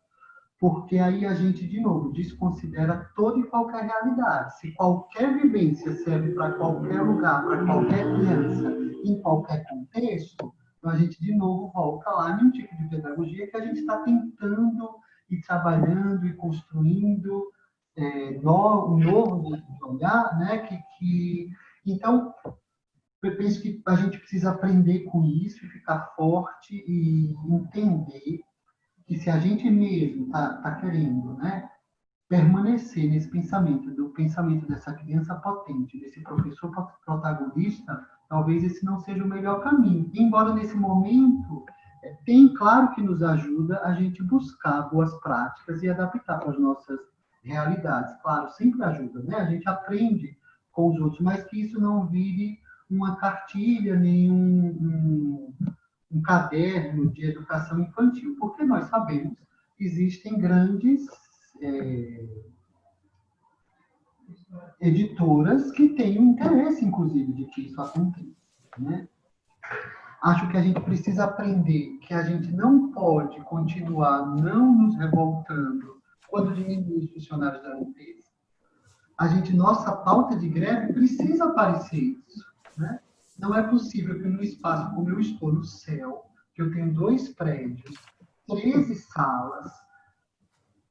porque aí a gente, de novo, desconsidera toda e qualquer realidade. Se qualquer vivência serve para qualquer lugar, para qualquer criança, em qualquer contexto, então a gente, de novo, volta lá em um tipo de pedagogia que a gente está tentando e trabalhando e construindo um novo de olhar, né? Então, eu penso que a gente precisa aprender com isso, ficar forte e entender que se a gente mesmo está querendo, né, permanecer nesse pensamento, do pensamento dessa criança potente, desse professor protagonista, talvez esse não seja o melhor caminho. Embora nesse momento, tem, claro que nos ajuda a gente buscar boas práticas e adaptar para as nossas realidades. Claro, sempre ajuda, né? A gente aprende com os outros, mas que isso não vire uma cartilha, nem um caderno de educação infantil, porque nós sabemos que existem grandes editoras que têm um interesse, inclusive, de que isso aconteça, né? Acho que a gente precisa aprender que a gente não pode continuar não nos revoltando quando diminui os funcionários da limpeza. Nossa pauta de greve precisa aparecer isso, né? Não é possível que no espaço como eu estou, no céu, que eu tenho 2 prédios, 13 salas,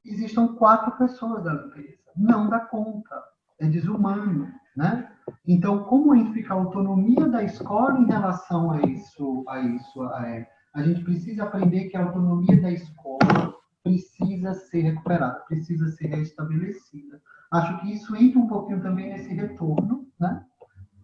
existam 4 pessoas da limpeza. Não dá conta. É desumano, né? Então, como fica a autonomia da escola em relação a isso? A gente precisa aprender que a autonomia da escola precisa ser recuperada, precisa ser restabelecida. Acho que isso entra um pouquinho também nesse retorno, né?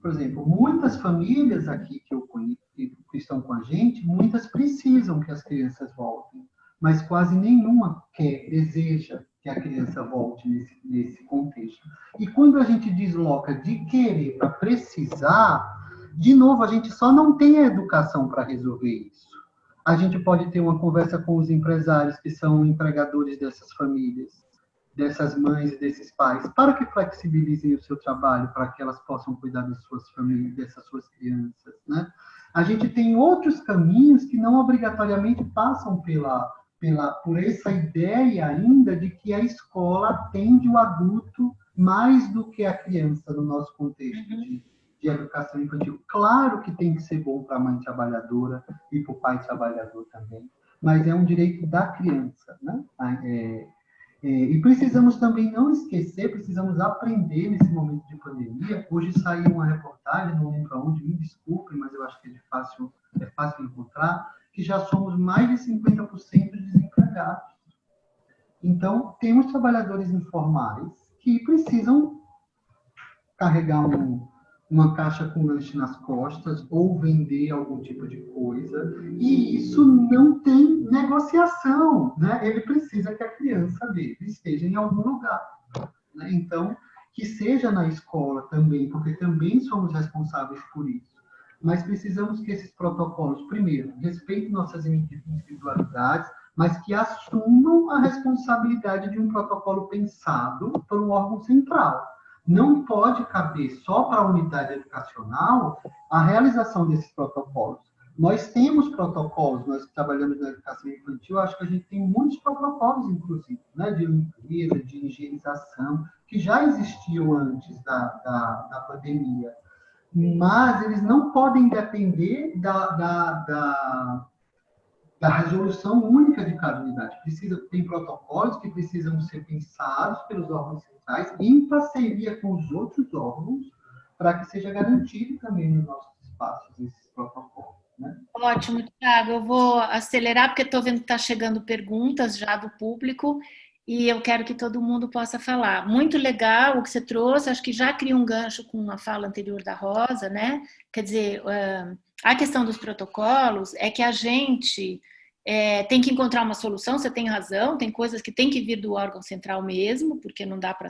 Por exemplo, muitas famílias aqui que eu conheço, que estão com a gente, muitas precisam que as crianças voltem, mas quase nenhuma deseja que a criança volte nesse contexto. E quando a gente desloca de querer para precisar, de novo, a gente só não tem a educação para resolver isso. A gente pode ter uma conversa com os empresários que são empregadores dessas famílias, dessas mães e desses pais, para que flexibilizem o seu trabalho, para que elas possam cuidar das suas famílias, dessas suas crianças, né? A gente tem outros caminhos que não obrigatoriamente passam por essa ideia ainda de que a escola atende o adulto mais do que a criança no nosso contexto de educação infantil. Claro que tem que ser bom para a mãe trabalhadora e para o pai trabalhador também, mas é um direito da criança, né? E precisamos também não esquecer, precisamos aprender nesse momento de pandemia. Hoje saiu uma reportagem, não lembro aonde, me desculpem, mas eu acho que é fácil encontrar, que já somos mais de 50% desempregados. Então, temos trabalhadores informais que precisam carregar uma caixa com lanche nas costas ou vender algum tipo de coisa, e isso não tem negociação, né? Ele precisa que a criança dele esteja em algum lugar, né? Então, que seja na escola também, porque também somos responsáveis por isso. Mas precisamos que esses protocolos, primeiro, respeitem nossas individualidades, mas que assumam a responsabilidade de um protocolo pensado por um órgão central. Não pode caber só para a unidade educacional a realização desses protocolos. Nós temos protocolos, nós que trabalhamos na educação infantil, acho que a gente tem muitos protocolos, inclusive, né, de limpeza, de higienização, que já existiam antes da pandemia. Mas eles não podem depender da resolução única de cada unidade. Tem protocolos que precisam ser pensados pelos órgãos centrais em parceria com os outros órgãos para que seja garantido também nos nossos espaços esses protocolos, né? Ótimo, Thiago. Eu vou acelerar porque estou vendo que está chegando perguntas já do público e eu quero que todo mundo possa falar. Muito legal o que você trouxe, acho que já cria um gancho com a fala anterior da Rosa, né? Quer dizer, a questão dos protocolos é que a gente tem que encontrar uma solução, você tem razão, tem coisas que tem que vir do órgão central mesmo, porque não dá para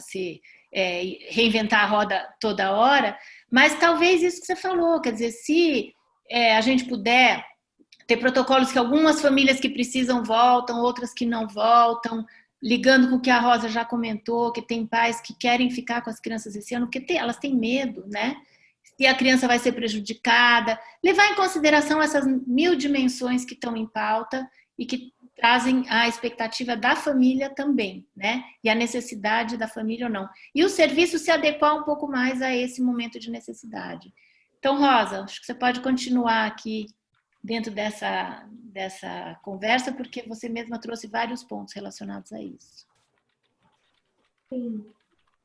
reinventar a roda toda hora, mas talvez isso que você falou, quer dizer, se a gente puder ter protocolos que algumas famílias que precisam voltam, outras que não voltam, ligando com o que a Rosa já comentou, que tem pais que querem ficar com as crianças esse ano, porque elas têm medo, né? Se a criança vai ser prejudicada, levar em consideração essas 1000 dimensões que estão em pauta e que trazem a expectativa da família também, né? E a necessidade da família ou não. E o serviço se adequar um pouco mais a esse momento de necessidade. Então, Rosa, acho que você pode continuar aqui dentro dessa conversa, porque você mesma trouxe vários pontos relacionados a isso. Sim.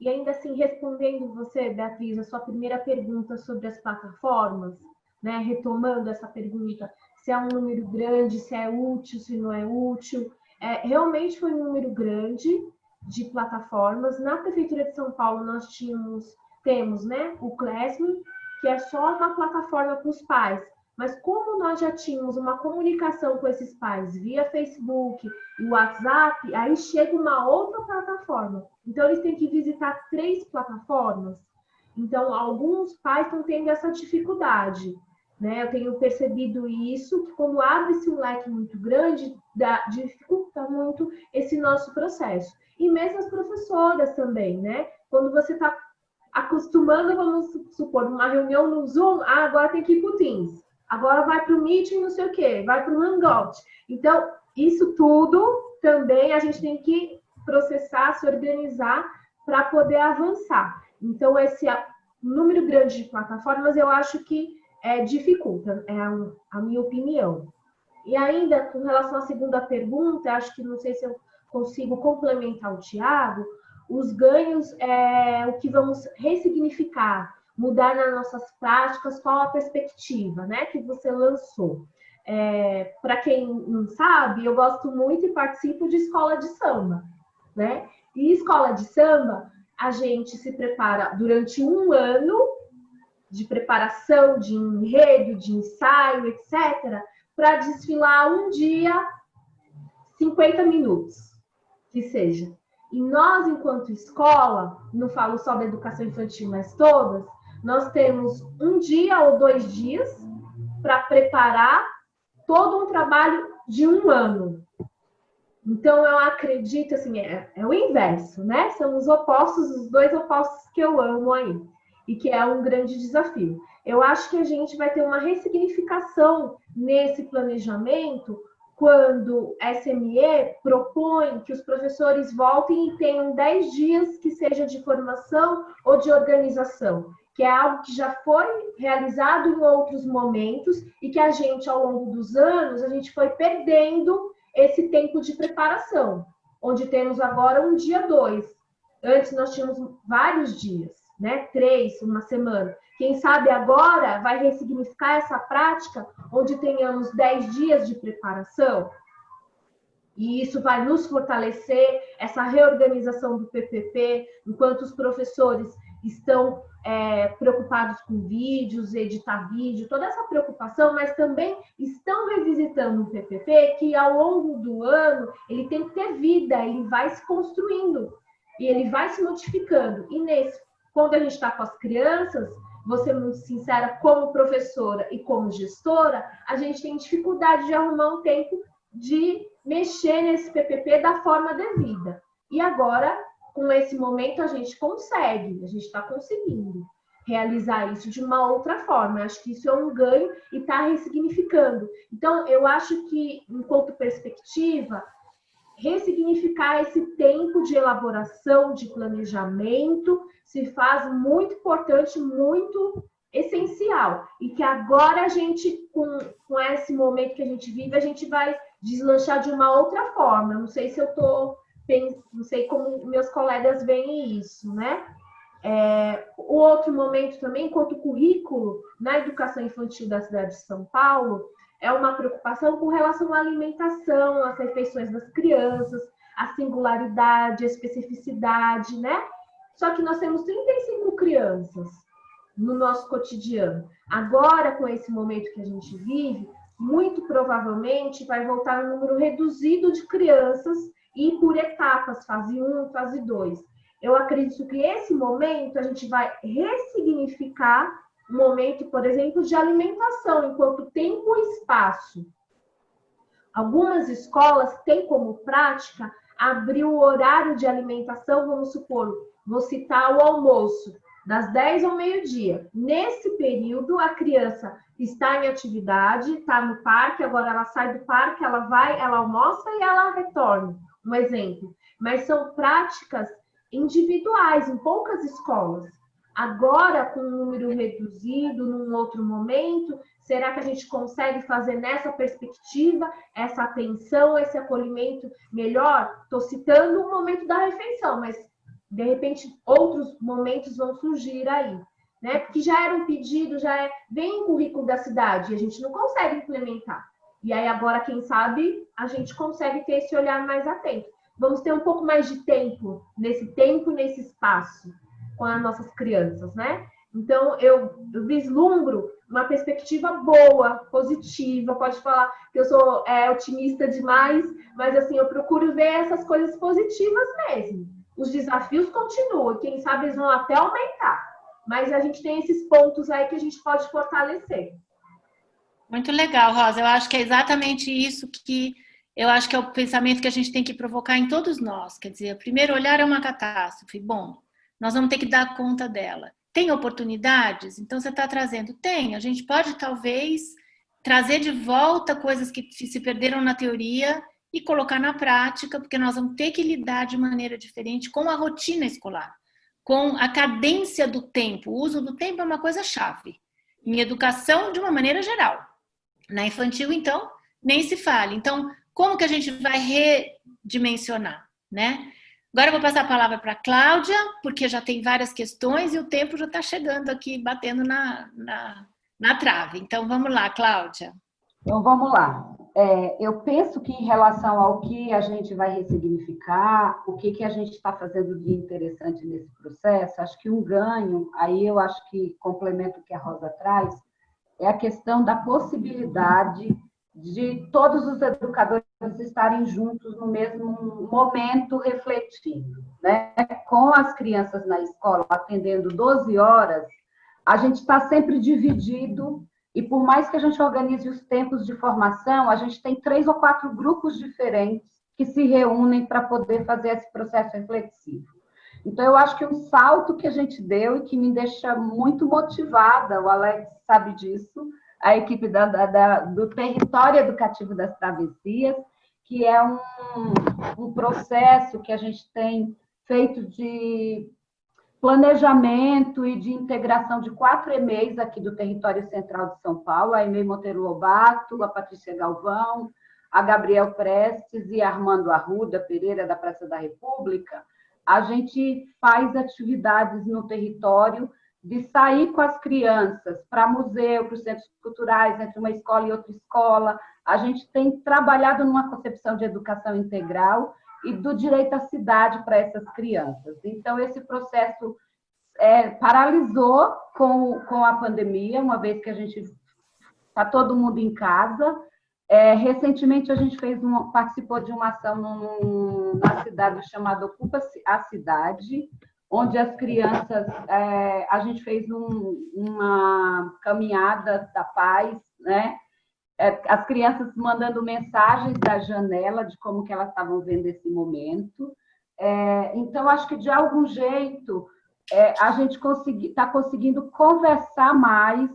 E ainda assim, respondendo você, Beatriz, a sua primeira pergunta sobre as plataformas, né, retomando essa pergunta, se é um número grande, se é útil, se não é útil, realmente foi um número grande de plataformas. Na Prefeitura de São Paulo, nós temos, né, o Classroom, que é só uma plataforma para os pais. Mas como nós já tínhamos uma comunicação com esses pais via Facebook e WhatsApp, aí chega uma outra plataforma. Então, eles têm que visitar 3 plataformas. Então, alguns pais estão tendo essa dificuldade, né? Eu tenho percebido isso, que quando abre-se um leque muito grande, dificulta muito esse nosso processo. E mesmo as professoras também, né? Quando você está acostumando, vamos supor, uma reunião no Zoom, agora tem que ir para o Teams. Agora vai para o Meeting, não sei o quê, vai para o Hangout. Então, isso tudo também a gente tem que processar, se organizar para poder avançar. Então, esse número grande de plataformas, eu acho que dificulta, a minha opinião. E ainda, com relação à segunda pergunta, acho que não sei se eu consigo complementar o Thiago, os ganhos o que vamos ressignificar, mudar nas nossas práticas, qual a perspectiva, né, que você lançou. Para quem não sabe, eu gosto muito e participo de escola de samba, né? E escola de samba, a gente se prepara durante um ano de preparação, de enredo, de ensaio, etc., para desfilar um dia 50 minutos, que seja. E nós, enquanto escola, não falo só da educação infantil, mas todas, nós temos um dia ou 2 dias para preparar todo um trabalho de um ano. Então, eu acredito, assim, é o inverso, né? São os opostos, os 2 opostos que eu amo aí, e que é um grande desafio. Eu acho que a gente vai ter uma ressignificação nesse planejamento quando a SME propõe que os professores voltem e tenham 10 dias que seja de formação ou de organização, que é algo que já foi realizado em outros momentos e que a gente, ao longo dos anos, a gente foi perdendo esse tempo de preparação, onde temos agora um dia 2. Antes nós tínhamos vários dias, né? 3, uma semana. Quem sabe agora vai ressignificar essa prática, onde tenhamos 10 dias de preparação. E isso vai nos fortalecer, essa reorganização do PPP, enquanto os professores estão preocupados com vídeos, editar vídeo, toda essa preocupação, mas também estão revisitando o PPP, que ao longo do ano ele tem que ter vida, ele vai se construindo e ele vai se modificando. E quando a gente está com as crianças, vou ser muito sincera, como professora e como gestora, a gente tem dificuldade de arrumar um tempo de mexer nesse PPP da forma devida. E agora, com esse momento, a gente está conseguindo realizar isso de uma outra forma. Eu acho que isso é um ganho e está ressignificando. Então, eu acho que, enquanto perspectiva, ressignificar esse tempo de elaboração, de planejamento, se faz muito importante, muito essencial. E que agora a gente, com esse momento que a gente vive, a gente vai deslanchar de uma outra forma. Não sei se eu estou... Não sei como meus colegas veem isso, né? O outro momento também, enquanto currículo na educação infantil da cidade de São Paulo, é uma preocupação com relação à alimentação, às refeições das crianças, a singularidade, a especificidade, né? Só que nós temos 35 crianças no nosso cotidiano. Agora, com esse momento que a gente vive, muito provavelmente vai voltar um número reduzido de crianças e por etapas, fase 1, fase 2. Eu acredito que esse momento a gente vai ressignificar o momento, por exemplo, de alimentação, enquanto tempo e espaço. Algumas escolas têm como prática abrir o horário de alimentação, vamos supor, vou citar o almoço, das 10 ao meio-dia. Nesse período, a criança está em atividade, está no parque, agora ela sai do parque, ela vai, ela almoça e ela retorna. Um exemplo. Mas são práticas individuais, em poucas escolas. Agora, com um número reduzido, num outro momento, será que a gente consegue fazer nessa perspectiva, essa atenção, esse acolhimento melhor? Estou citando o momento da refeição, mas de repente outros momentos vão surgir aí, né? Porque já era um pedido, vem o currículo da cidade e a gente não consegue implementar. E aí agora, quem sabe, a gente consegue ter esse olhar mais atento. Vamos ter um pouco mais de tempo e nesse espaço com as nossas crianças, né? Então, eu vislumbro uma perspectiva boa, positiva. Pode falar que eu sou otimista demais, mas assim, eu procuro ver essas coisas positivas mesmo. Os desafios continuam, quem sabe eles vão até aumentar. Mas a gente tem esses pontos aí que a gente pode fortalecer. Muito legal, Rosa. Eu acho que é exatamente isso que eu acho que é o pensamento que a gente tem que provocar em todos nós. Quer dizer, o primeiro olhar é uma catástrofe. Bom, nós vamos ter que dar conta dela. Tem oportunidades? Então, você está trazendo? Tem. A gente pode, talvez, trazer de volta coisas que se perderam na teoria e colocar na prática, porque nós vamos ter que lidar de maneira diferente com a rotina escolar, com a cadência do tempo. O uso do tempo é uma coisa chave. Em educação, de uma maneira geral. Na infantil, então, nem se fale. Então, como que a gente vai redimensionar, né? Agora eu vou passar a palavra para a Cláudia, porque já tem várias questões e o tempo já está chegando aqui, batendo na trave. Então, vamos lá, Cláudia. Então, vamos lá. Eu penso que em relação ao que a gente vai ressignificar, o que a gente está fazendo de interessante nesse processo, acho que um ganho, aí eu acho que complemento o que a Rosa traz, é a questão da possibilidade de todos os educadores estarem juntos no mesmo momento refletindo, né? Com as crianças na escola, atendendo 12 horas, a gente está sempre dividido e por mais que a gente organize os tempos de formação, a gente tem 3 ou 4 grupos diferentes que se reúnem para poder fazer esse processo reflexivo. Então, eu acho que um salto que a gente deu e que me deixa muito motivada, o Alex sabe disso, a equipe do Território Educativo das Travessias, que é um processo que a gente tem feito de planejamento e de integração de 4 EMEIs aqui do Território Central de São Paulo, a EMEI Monteiro Lobato, a Patrícia Galvão, a Gabriel Prestes e a Armando Arruda Pereira, da Praça da República. A gente faz atividades no território de sair com as crianças para museu, para os centros culturais, entre uma escola e outra escola. A gente tem trabalhado numa concepção de educação integral e do direito à cidade para essas crianças. Então, esse processo paralisou com a pandemia, uma vez que a gente está todo mundo em casa. Recentemente, a gente participou de uma ação na cidade chamada Ocupa a Cidade, onde as crianças, a gente fez uma caminhada da paz, né? As crianças mandando mensagens da janela de como que elas estavam vendo esse momento. Então, acho que, de algum jeito, a gente está conseguindo conversar mais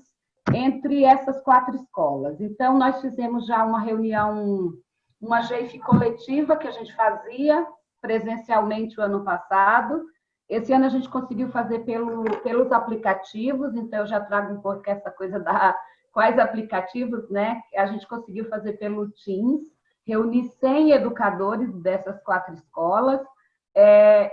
entre essas 4 escolas. Então, nós fizemos já uma reunião, uma GEIF coletiva que a gente fazia presencialmente o ano passado. Esse ano a gente conseguiu fazer pelos aplicativos, então eu já trago um pouco essa coisa quais aplicativos, né? A gente conseguiu fazer pelo Teams, reunir 100 educadores dessas 4 escolas,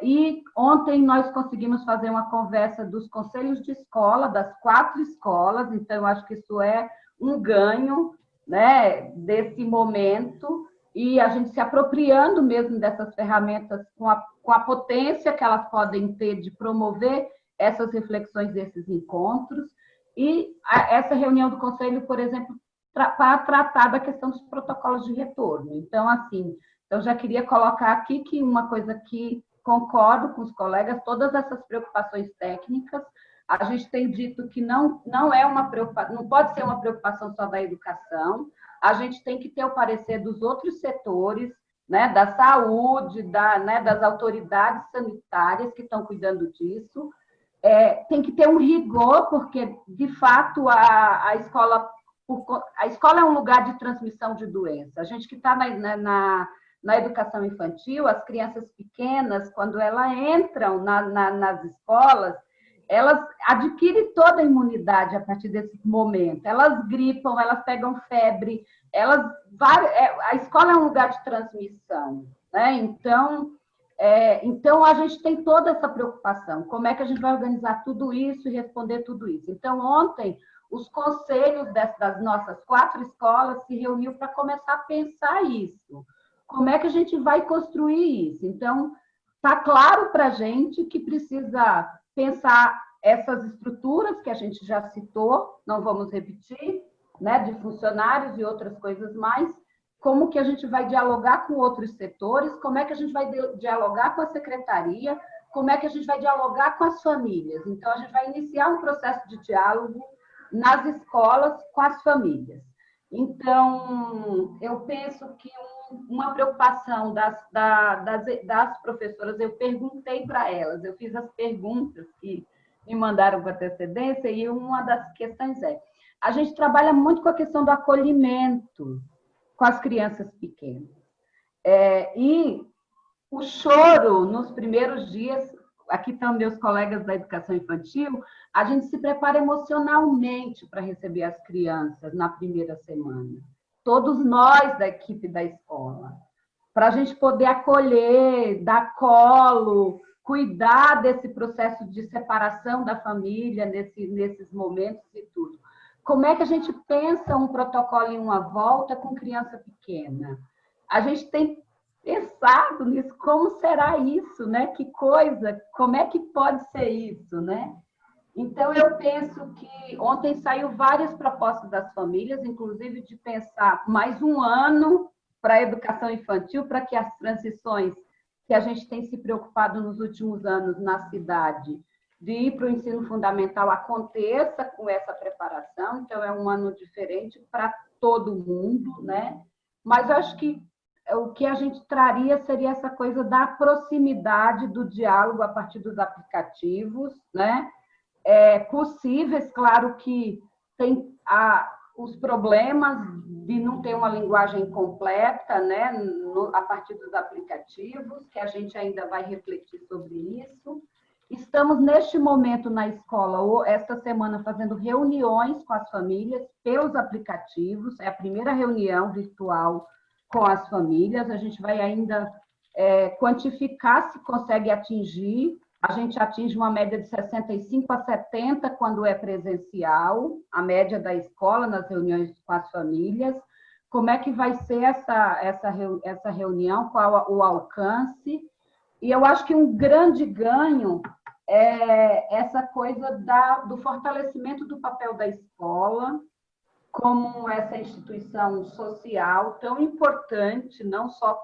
e ontem nós conseguimos fazer uma conversa dos conselhos de escola, das 4 escolas, então eu acho que isso é um ganho, né, desse momento, e a gente se apropriando mesmo dessas ferramentas com a potência que elas podem ter de promover essas reflexões, esses encontros. E essa reunião do Conselho, por exemplo, para tratar da questão dos protocolos de retorno. Então, assim, eu já queria colocar aqui que uma coisa que concordo com os colegas, todas essas preocupações técnicas, a gente tem dito que não é uma preocupação, não pode ser uma preocupação só da educação, a gente tem que ter o parecer dos outros setores, né, da saúde, das autoridades sanitárias que estão cuidando disso. Tem que ter um rigor, porque, de fato, a escola é um lugar de transmissão de doença. A gente que está na educação infantil, as crianças pequenas, quando elas entram nas escolas, elas adquirem toda a imunidade a partir desse momento. Elas gripam, elas pegam febre, a escola é um lugar de transmissão, né? Então, a gente tem toda essa preocupação. Como é que a gente vai organizar tudo isso e responder tudo isso? Então, ontem, os conselhos das nossas 4 escolas se reuniu para começar a pensar isso. Como é que a gente vai construir isso? Então, está claro para a gente que precisa pensar essas estruturas que a gente já citou, não vamos repetir, né, de funcionários e outras coisas mais, como que a gente vai dialogar com outros setores, como é que a gente vai dialogar com a secretaria, como é que a gente vai dialogar com as famílias. Então, a gente vai iniciar um processo de diálogo nas escolas com as famílias. Então, eu penso que uma preocupação das professoras, eu perguntei para elas, eu fiz as perguntas que me mandaram com antecedência, e uma das questões a gente trabalha muito com a questão do acolhimento com as crianças pequenas. E o choro nos primeiros dias, aqui estão meus colegas da educação infantil, a gente se prepara emocionalmente para receber as crianças na primeira semana. Todos nós da equipe da escola, para a gente poder acolher, dar colo, cuidar desse processo de separação da família nesses momentos e tudo. Como é que a gente pensa um protocolo em uma volta com criança pequena? A gente tem pensado nisso, como será isso, né? Que coisa, como é que pode ser isso, né? Então, eu penso que ontem saiu várias propostas das famílias, inclusive de pensar mais um ano para a educação infantil, para que as transições que a gente tem se preocupado nos últimos anos na cidade, de ir para o ensino fundamental, aconteça com essa preparação. Então, é um ano diferente para todo mundo, né? Mas eu acho que o que a gente traria seria essa coisa da proximidade do diálogo a partir dos aplicativos, né? Possíveis, claro que tem os problemas de não ter uma linguagem completa, né? A partir dos aplicativos, que a gente ainda vai refletir sobre isso. Estamos, neste momento, na escola, esta semana, fazendo reuniões com as famílias pelos aplicativos. É a primeira reunião virtual com as famílias. A gente vai ainda quantificar se consegue atingir. A gente atinge uma média de 65 a 70 quando é presencial, a média da escola nas reuniões com as famílias. Como é que vai ser essa reunião, qual o alcance? E eu acho que um grande ganho é essa coisa do fortalecimento do papel da escola como essa instituição social tão importante, não só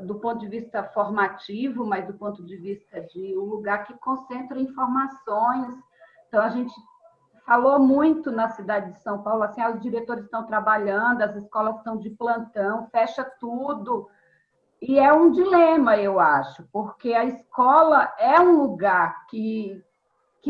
do ponto de vista formativo, mas do ponto de vista de um lugar que concentra informações. Então, a gente falou muito na cidade de São Paulo, assim, os diretores estão trabalhando, as escolas estão de plantão, fecha tudo. E é um dilema, eu acho, porque a escola é um lugar que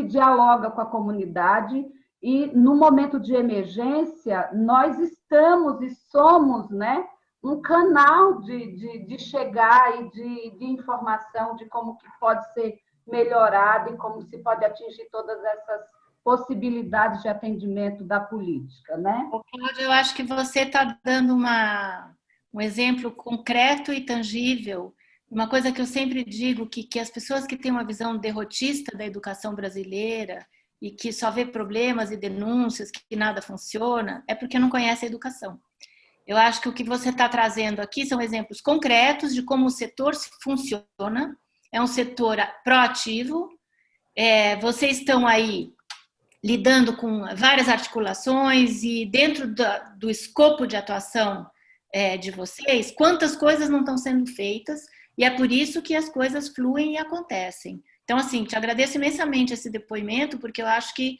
dialoga com a comunidade e, no momento de emergência, nós estamos e somos, né, um canal de chegar e de informação de como que pode ser melhorado e como se pode atingir todas essas possibilidades de atendimento da política, né? Cláudia, eu acho que você está dando um exemplo concreto e tangível. Uma coisa que eu sempre digo, que as pessoas que têm uma visão derrotista da educação brasileira e que só vê problemas e denúncias, que nada funciona, é porque não conhece a educação. Eu acho que o que você está trazendo aqui são exemplos concretos de como o setor funciona. É um setor proativo. Vocês estão aí lidando com várias articulações e dentro do escopo de atuação de vocês, quantas coisas não estão sendo feitas, e é por isso que as coisas fluem e acontecem. Então, assim, te agradeço imensamente esse depoimento, porque eu acho que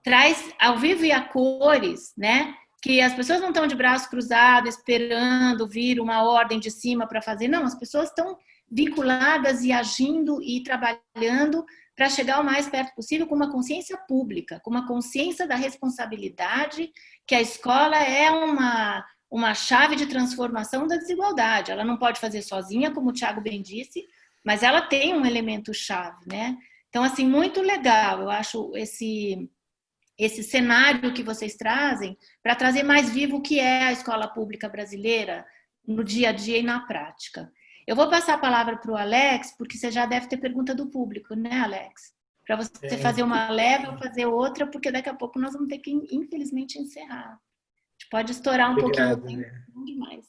traz ao vivo e a cores, né? Que as pessoas não estão de braços cruzados, esperando vir uma ordem de cima para fazer. Não, as pessoas estão vinculadas e agindo e trabalhando para chegar o mais perto possível com uma consciência pública, com uma consciência da responsabilidade, que a escola é uma chave de transformação da desigualdade. Ela não pode fazer sozinha, como o Thiago bem disse, mas ela tem um elemento chave, né? Então, assim, muito legal, eu acho esse cenário que vocês trazem para trazer mais vivo o que é a escola pública brasileira no dia a dia e na prática. Eu vou passar a palavra para o Alex, porque você já deve ter pergunta do público, né, Alex? Para você fazer uma leva, eu fazer outra, porque daqui a pouco nós vamos ter que, infelizmente, encerrar. A gente pode estourar um pouquinho o tempo, não demais.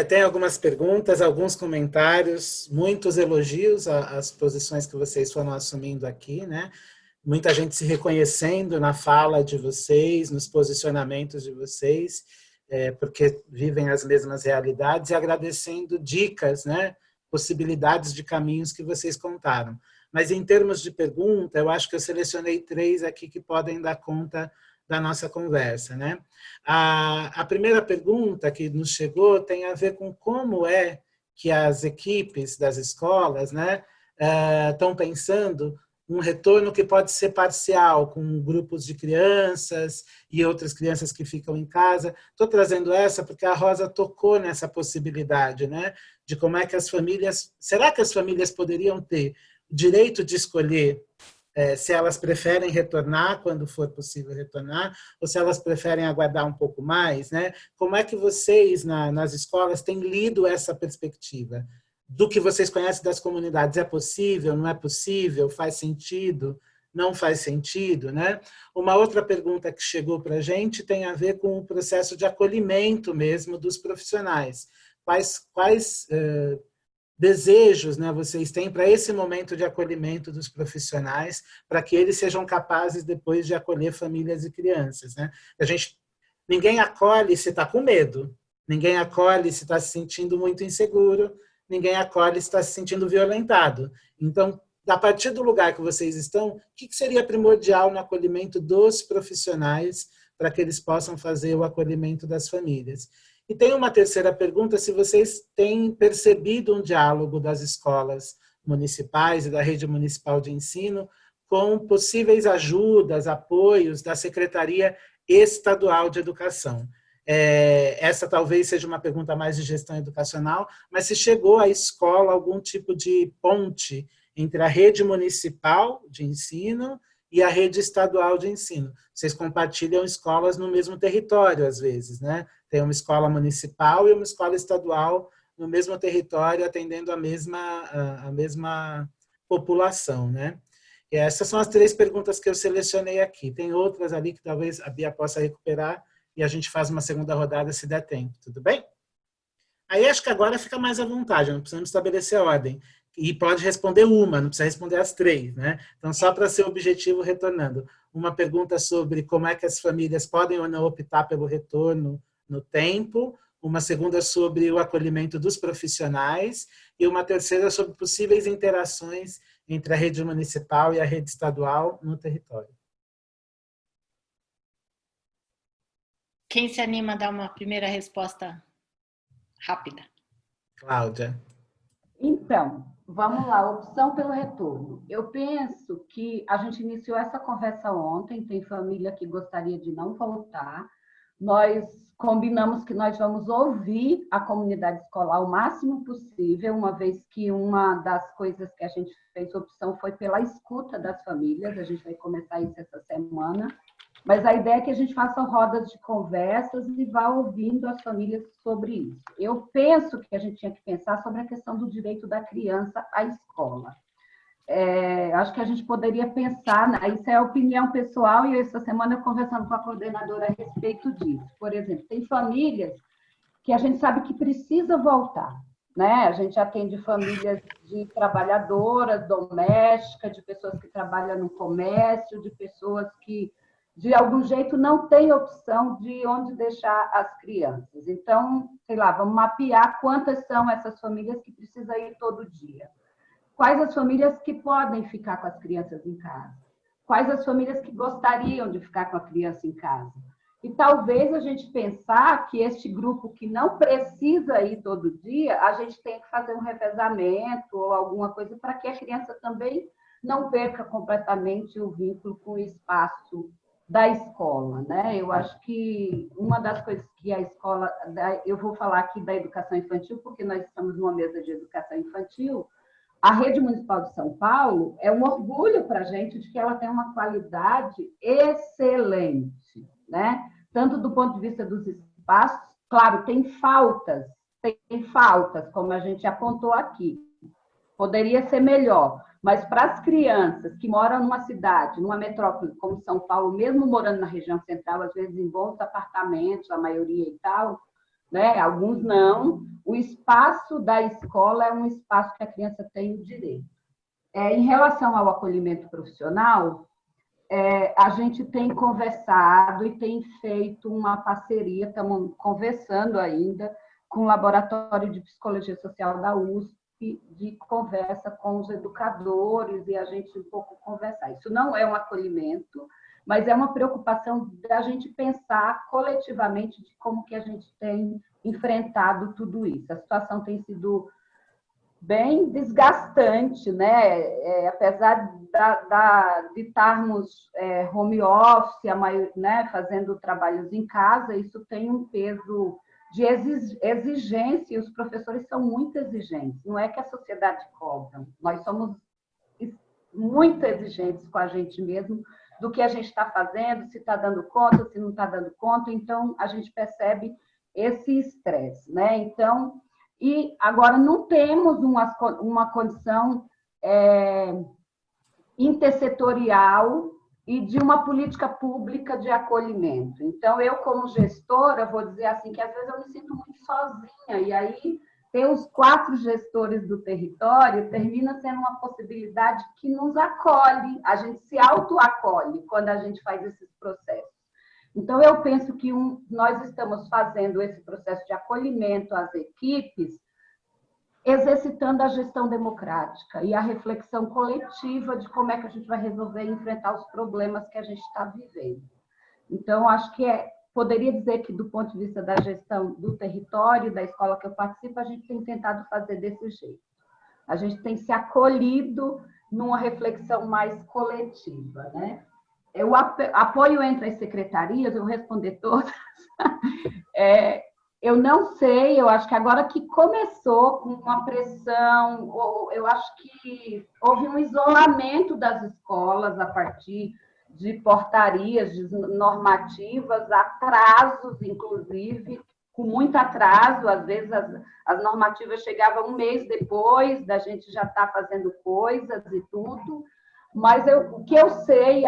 Tem algumas perguntas, alguns comentários, muitos elogios às posições que vocês foram assumindo aqui, né? Muita gente se reconhecendo na fala de vocês, nos posicionamentos de vocês, porque vivem as mesmas realidades, e agradecendo dicas, né? Possibilidades de caminhos que vocês contaram. Mas em termos de pergunta, eu acho que eu selecionei 3 aqui que podem dar conta da nossa conversa, né? A primeira pergunta que nos chegou tem a ver com como é que as equipes das escolas, né, estão pensando um retorno que pode ser parcial, com grupos de crianças e outras crianças que ficam em casa. Estou trazendo essa porque a Rosa tocou nessa possibilidade, né, de como é que as famílias... Será que as famílias poderiam ter o direito de escolher se elas preferem retornar quando for possível retornar, ou se elas preferem aguardar um pouco mais, né? Como é que vocês, nas escolas, têm lido essa perspectiva? Do que vocês conhecem das comunidades, é possível, não é possível, faz sentido, não faz sentido, né? Uma outra pergunta que chegou para a gente tem a ver com o processo de acolhimento mesmo dos profissionais. Quais desejos, né, vocês têm para esse momento de acolhimento dos profissionais, para que eles sejam capazes depois de acolher famílias e crianças, né? Ninguém acolhe se está com medo, ninguém acolhe se está se sentindo muito inseguro, ninguém acolhe se está se sentindo violentado. Então, a partir do lugar que vocês estão, o que seria primordial no acolhimento dos profissionais para que eles possam fazer o acolhimento das famílias? E tem uma terceira pergunta, se vocês têm percebido um diálogo das escolas municipais e da rede municipal de ensino com possíveis ajudas, apoios da Secretaria Estadual de Educação. Essa talvez seja uma pergunta mais de gestão educacional, mas se chegou à escola algum tipo de ponte entre a rede municipal de ensino e a rede estadual de ensino. Vocês compartilham escolas no mesmo território, às vezes, né? Tem uma escola municipal e uma escola estadual no mesmo território, atendendo a mesma população, né? E essas são as 3 perguntas que eu selecionei aqui. Tem outras ali que talvez a Bia possa recuperar e a gente faz uma segunda rodada se der tempo, tudo bem? Aí acho que agora fica mais à vontade, não precisamos estabelecer ordem. E pode responder uma, não precisa responder as 3, né? Então, só para ser objetivo, retornando. Uma pergunta sobre como é que as famílias podem ou não optar pelo retorno no tempo, uma segunda sobre o acolhimento dos profissionais e uma terceira sobre possíveis interações entre a rede municipal e a rede estadual no território. Quem se anima a dar uma primeira resposta rápida? Cláudia. Então, vamos lá, opção pelo retorno. Eu penso que a gente iniciou essa conversa ontem, tem família que gostaria de não voltar. Nós combinamos que nós vamos ouvir a comunidade escolar o máximo possível, uma vez que uma das coisas que a gente fez opção foi pela escuta das famílias, a gente vai começar isso essa semana, mas a ideia é que a gente faça rodas de conversas e vá ouvindo as famílias sobre isso. Eu penso que a gente tinha que pensar sobre a questão do direito da criança à escola. Acho que a gente poderia pensar, isso é opinião pessoal, e essa semana eu conversando com a coordenadora a respeito disso. Por exemplo, tem famílias que a gente sabe que precisa voltar. né? A gente atende famílias de trabalhadoras domésticas, de pessoas que trabalham no comércio, de pessoas que, de algum jeito, não têm opção de onde deixar as crianças. Então, sei lá, vamos mapear quantas são essas famílias que precisam ir todo dia. Quais as famílias que podem ficar com as crianças em casa? Quais as famílias que gostariam de ficar com a criança em casa? E talvez a gente pensar que este grupo que não precisa ir todo dia, a gente tem que fazer um revezamento ou alguma coisa para que a criança também não perca completamente o vínculo com o espaço da escola, né? Eu acho que uma das coisas que a escola, eu vou falar aqui da educação infantil, porque nós estamos numa mesa de educação infantil. A Rede Municipal de São Paulo é um orgulho para a gente de que ela tem uma qualidade excelente, né? Tanto do ponto de vista dos espaços, claro, tem faltas, como a gente apontou aqui. Poderia ser melhor, mas para as crianças que moram numa cidade, numa metrópole como São Paulo, mesmo morando na região central, às vezes em bons apartamentos, a maioria e tal, né? Alguns não. O espaço da escola é um espaço que a criança tem o direito. Em relação ao acolhimento profissional, a gente tem conversado e tem feito uma parceria, estamos conversando ainda com o Laboratório de Psicologia Social da USP, de conversa com os educadores e a gente um pouco conversar. Isso não é um acolhimento, mas é uma preocupação da gente pensar coletivamente de como que a gente tem enfrentado tudo isso. A situação tem sido bem desgastante, né? Apesar de estarmos home office, né? Fazendo trabalhos em casa, isso tem um peso de exigência, e os professores são muito exigentes. Não é que a sociedade cobra, nós somos muito exigentes com a gente mesmo, do que a gente está fazendo, se está dando conta, se não está dando conta, então a gente percebe esse estresse, né? Então, e agora não temos uma condição intersetorial e de uma política pública de acolhimento. Então, eu, como gestora, vou dizer assim, que às vezes eu me sinto muito sozinha, e aí ter os 4 gestores do território termina sendo uma possibilidade que nos acolhe, a gente se autoacolhe quando a gente faz esses processos. Então, eu penso que nós estamos fazendo esse processo de acolhimento às equipes, exercitando a gestão democrática e a reflexão coletiva de como é que a gente vai resolver e enfrentar os problemas que a gente está vivendo. Então, acho que poderia dizer que, do ponto de vista da gestão do território, da escola que eu participo, a gente tem tentado fazer desse jeito. A gente tem se acolhido numa reflexão mais coletiva, né? Eu apoio entre as secretarias, eu vou responder todas. Eu não sei, eu acho que agora que começou com uma pressão, eu acho que houve um isolamento das escolas a partir de portarias normativas, atrasos, inclusive, com muito atraso, às vezes as normativas chegavam um mês depois da gente já estar fazendo coisas e tudo, mas o que eu sei,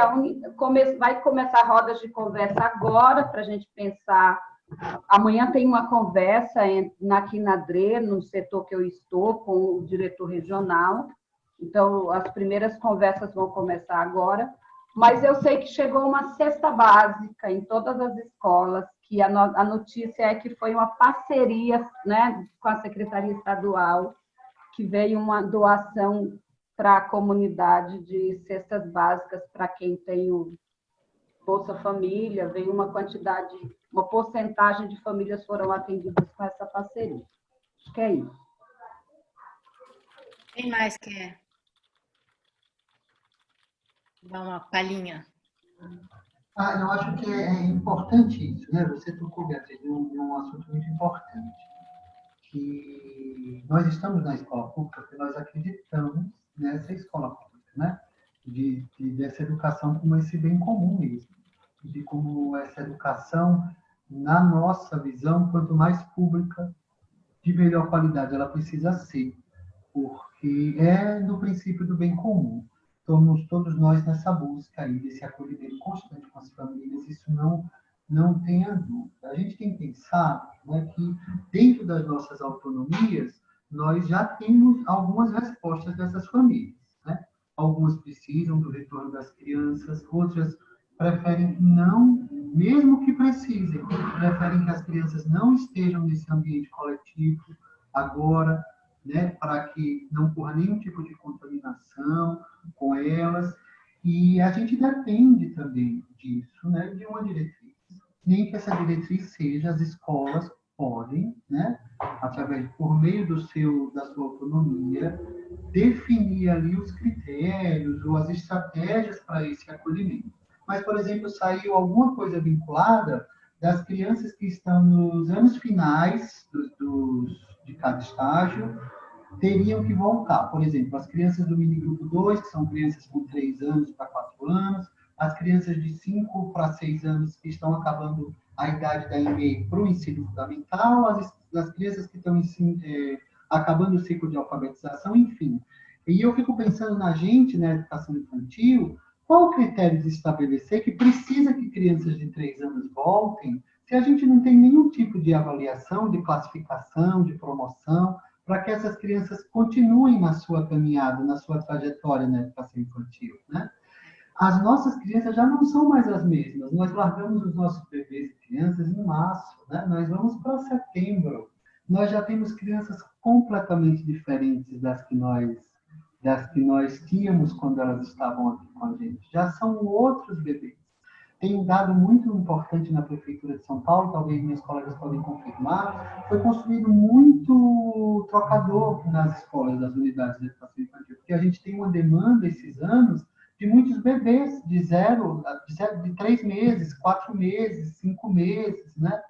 vai começar rodas de conversa agora para a gente pensar. Amanhã tem uma conversa aqui na DRE, no setor que eu estou, com o diretor regional. Então, as primeiras conversas vão começar agora. Mas eu sei que chegou uma cesta básica em todas as escolas, que a notícia é que foi uma parceria, né, com a Secretaria Estadual, que veio uma doação para a comunidade de cestas básicas para quem tem o Bolsa Família, veio uma porcentagem de famílias foram atendidas com essa parceria. Acho que é isso. Quem mais quer dar uma palhinha? Eu acho que é importante isso, né? Você tocou, Beatriz, num assunto muito importante, que nós estamos na escola pública porque nós acreditamos nessa escola pública, né? Dessa educação como esse bem comum mesmo, de como essa educação, na nossa visão, quanto mais pública, de melhor qualidade ela precisa ser, porque é no princípio do bem comum. Estamos todos nós nessa busca aí, desse acolhimento constante com as famílias, isso não tenha dúvida. A gente tem que pensar, né, que dentro das nossas autonomias, nós já temos algumas respostas dessas famílias, né? Algumas precisam do retorno das crianças, outras preferem que não, mesmo que precisem, preferem que as crianças não estejam nesse ambiente coletivo agora, né, para que não ocorra nenhum tipo de contaminação com elas. E a gente depende também disso, né, de uma diretriz. Nem que essa diretriz seja as escolas podem, né, através por meio da sua autonomia, definir ali os critérios ou as estratégias para esse acolhimento. Mas, por exemplo, saiu alguma coisa vinculada das crianças que estão nos anos finais de cada estágio, teriam que voltar. Por exemplo, as crianças do minigrupo 2, que são crianças com 3 anos para 4 anos, as crianças de 5 para 6 anos que estão acabando a idade da EMEI para o ensino fundamental, as crianças que estão acabando o ciclo de alfabetização, enfim. E eu fico pensando na gente, na educação infantil, qual o critério de estabelecer que precisa que crianças de 3 anos voltem, se a gente não tem nenhum tipo de avaliação, de classificação, de promoção, para que essas crianças continuem na sua caminhada, na sua trajetória na educação infantil, né? As nossas crianças já não são mais as mesmas. Nós largamos os nossos bebês e crianças em março, né? Nós vamos para setembro. Nós já temos crianças completamente diferentes das que nós tínhamos quando elas estavam aqui com a gente. Já são outros bebês. Tem um dado muito importante na Prefeitura de São Paulo, talvez minhas colegas podem confirmar, foi construído muito trocador nas escolas, das unidades de educação infantil, porque a gente tem uma demanda esses anos de muitos bebês de 3 meses, 4 meses, 5 meses, né?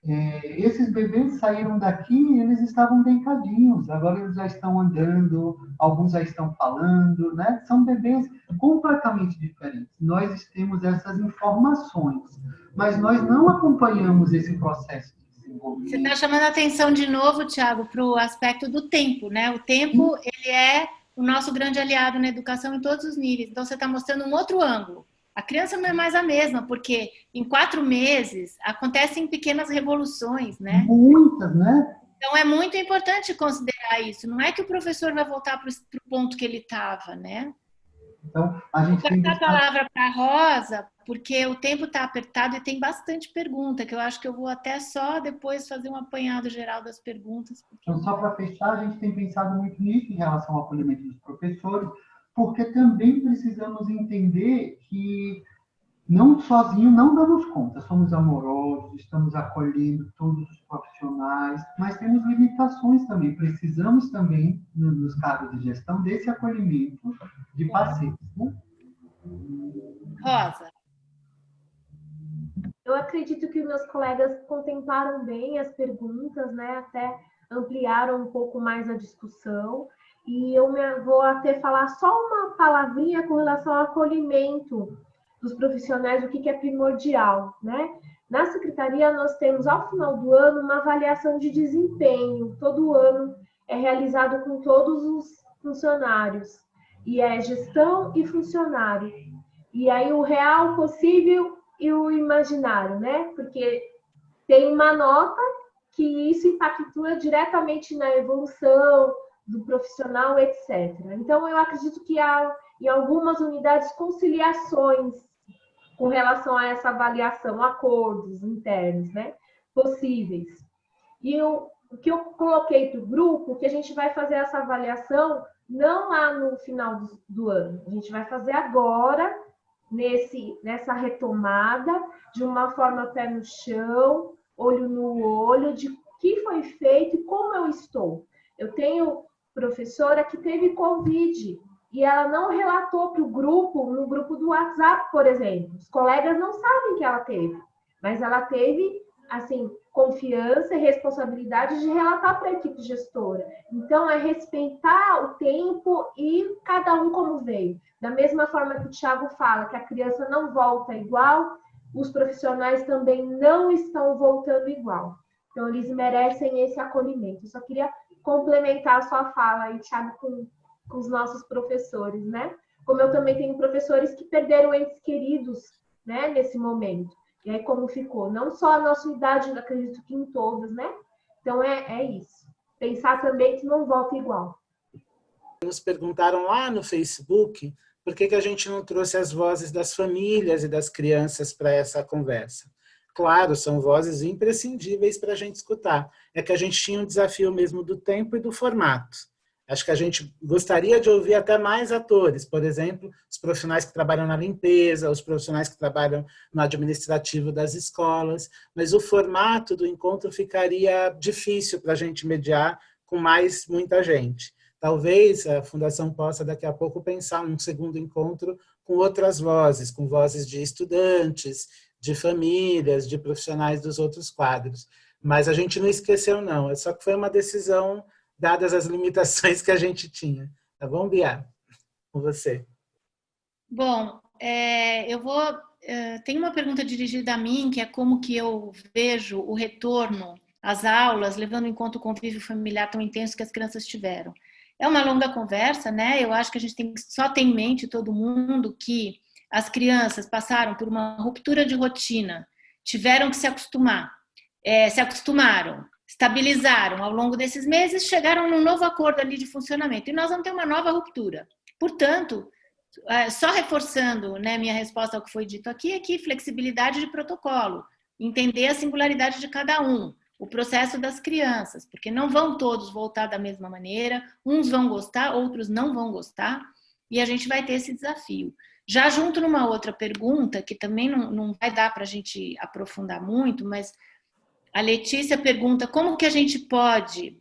Esses bebês saíram daqui e eles estavam deitadinhos, agora eles já estão andando, alguns já estão falando, né? São bebês completamente diferentes. Nós temos essas informações, mas nós não acompanhamos esse processo de desenvolvimento. Você está chamando a atenção de novo, Thiago, para o aspecto do tempo, né? O tempo, ele é o nosso grande aliado na educação em todos os níveis. Então, você está mostrando um outro ângulo. A criança não é mais a mesma, porque em 4 meses acontecem pequenas revoluções, né? Muitas, né? Então, é muito importante considerar isso. Não é que o professor vai voltar para o ponto que ele estava, né? Então, a gente tem que... Vou passar a palavra para a Rosa, porque o tempo está apertado e tem bastante pergunta, que eu acho que eu vou até só depois fazer um apanhado geral das perguntas. Então, só para fechar, a gente tem pensado muito nisso em relação ao acolhimento dos professores, porque também precisamos entender que não sozinho não damos conta, somos amorosos, estamos acolhendo todos os profissionais, mas temos limitações também, precisamos também, nos cargos de gestão, desse acolhimento de parceiros. Né? Rosa. Eu acredito que meus colegas contemplaram bem as perguntas, né? Até ampliaram um pouco mais a discussão. E eu vou até falar só uma palavrinha com relação ao acolhimento dos profissionais, o que é primordial, né? Na secretaria, nós temos, ao final do ano, uma avaliação de desempenho. Todo ano é realizado com todos os funcionários. E é gestão e funcionário. E aí, o real, possível e o imaginário, né? Porque tem uma nota que isso impactua diretamente na evolução do profissional, etc. Então, eu acredito que há, em algumas unidades, conciliações com relação a essa avaliação, acordos internos, né, possíveis. E o que eu coloquei para o grupo, que a gente vai fazer essa avaliação não lá no final do ano, a gente vai fazer agora, nessa retomada, de uma forma pé no chão, olho no olho, de o que foi feito e como eu estou. Eu tenho professora que teve Covid, e ela não relatou para o grupo, no grupo do WhatsApp, por exemplo. Os colegas não sabem que ela teve, mas ela teve, assim, confiança e responsabilidade de relatar para a equipe gestora. Então, é respeitar o tempo e cada um como veio. Da mesma forma que o Thiago fala, que a criança não volta igual, os profissionais também não estão voltando igual. Então, eles merecem esse acolhimento. Eu só queria complementar a sua fala aí, Thiago, com os nossos professores, né? Como eu também tenho professores que perderam entes queridos, né, nesse momento. E aí como ficou? Não só a nossa idade, acredito que em todas, né? Então é isso. pensar também que não volta igual. Nos perguntaram lá no Facebook por que a gente não trouxe as vozes das famílias e das crianças para essa conversa. Claro, são vozes imprescindíveis para a gente escutar. É que a gente tinha um desafio mesmo do tempo e do formato. Acho que a gente gostaria de ouvir até mais atores, por exemplo, os profissionais que trabalham na limpeza, os profissionais que trabalham no administrativo das escolas, mas o formato do encontro ficaria difícil para a gente mediar com muita gente. Talvez a Fundação possa, daqui a pouco, pensar um segundo encontro com outras vozes, com vozes de estudantes, de famílias, de profissionais dos outros quadros. Mas a gente não esqueceu, não. É só que foi uma decisão dadas as limitações que a gente tinha. Tá bom, Bia? Com você. Bom, tem uma pergunta dirigida a mim, que é como que eu vejo o retorno às aulas, levando em conta o convívio familiar tão intenso que as crianças tiveram. É uma longa conversa, né? Eu acho que a gente tem que só ter em mente, todo mundo, que as crianças passaram por uma ruptura de rotina, tiveram que se acostumar, se acostumaram, estabilizaram ao longo desses meses, chegaram num novo acordo ali de funcionamento. E nós vamos ter uma nova ruptura. Portanto, só reforçando, né, minha resposta ao que foi dito aqui, é que flexibilidade de protocolo, entender a singularidade de cada um, o processo das crianças, porque não vão todos voltar da mesma maneira, uns vão gostar, outros não vão gostar, e a gente vai ter esse desafio. Já junto numa outra pergunta, que também não vai dar para a gente aprofundar muito, mas a Letícia pergunta como que a gente pode,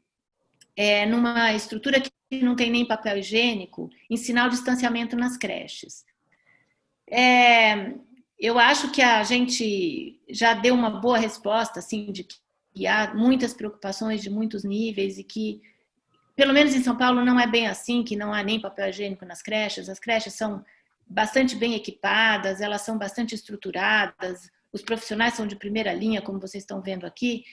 numa estrutura que não tem nem papel higiênico, ensinar o distanciamento nas creches. Eu acho que a gente já deu uma boa resposta, assim, de que há muitas preocupações de muitos níveis e que, pelo menos em São Paulo, não é bem assim, que não há nem papel higiênico nas creches. As creches são bastante bem equipadas, elas são bastante estruturadas, os profissionais são de primeira linha, como vocês estão vendo aqui.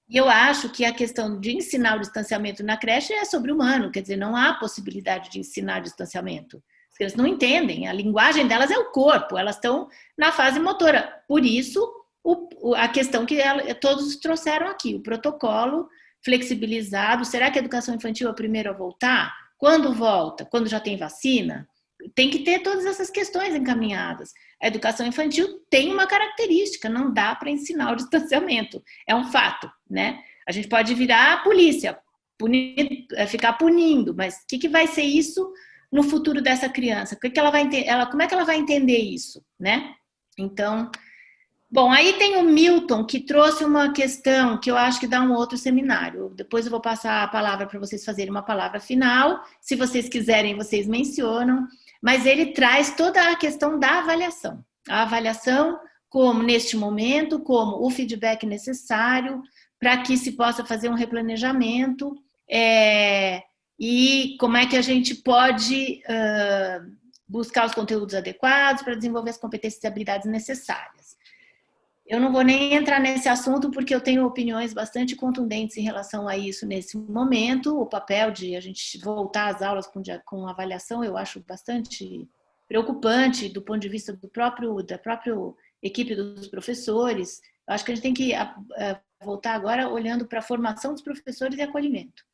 E eu acho que a questão de ensinar o distanciamento na creche é sobre-humano, quer dizer, não há possibilidade de ensinar distanciamento. As crianças não entendem, a linguagem delas é o corpo, elas estão na fase motora. Por isso, a questão que todos trouxeram aqui, o protocolo flexibilizado. Será que a educação infantil é o primeiro a voltar? Quando volta? Quando já tem vacina? Tem que ter todas essas questões encaminhadas. A educação infantil tem uma característica, não dá para ensinar o distanciamento. É um fato, né? A gente pode virar a polícia, ficar punindo, mas o que vai ser isso no futuro dessa criança? Como é que ela vai entender isso, né? Então, bom, aí tem o Milton, que trouxe uma questão que eu acho que dá um outro seminário. Depois eu vou passar a palavra para vocês fazerem uma palavra final. Se vocês quiserem, vocês mencionam. Mas ele traz toda a questão da avaliação. A avaliação como, neste momento, como o feedback necessário para que se possa fazer um replanejamento e como é que a gente pode buscar os conteúdos adequados para desenvolver as competências e habilidades necessárias. Eu não vou nem entrar nesse assunto porque eu tenho opiniões bastante contundentes em relação a isso nesse momento. O papel de a gente voltar às aulas com avaliação eu acho bastante preocupante do ponto de vista da própria equipe dos professores. Eu acho que a gente tem que voltar agora olhando para a formação dos professores e acolhimento.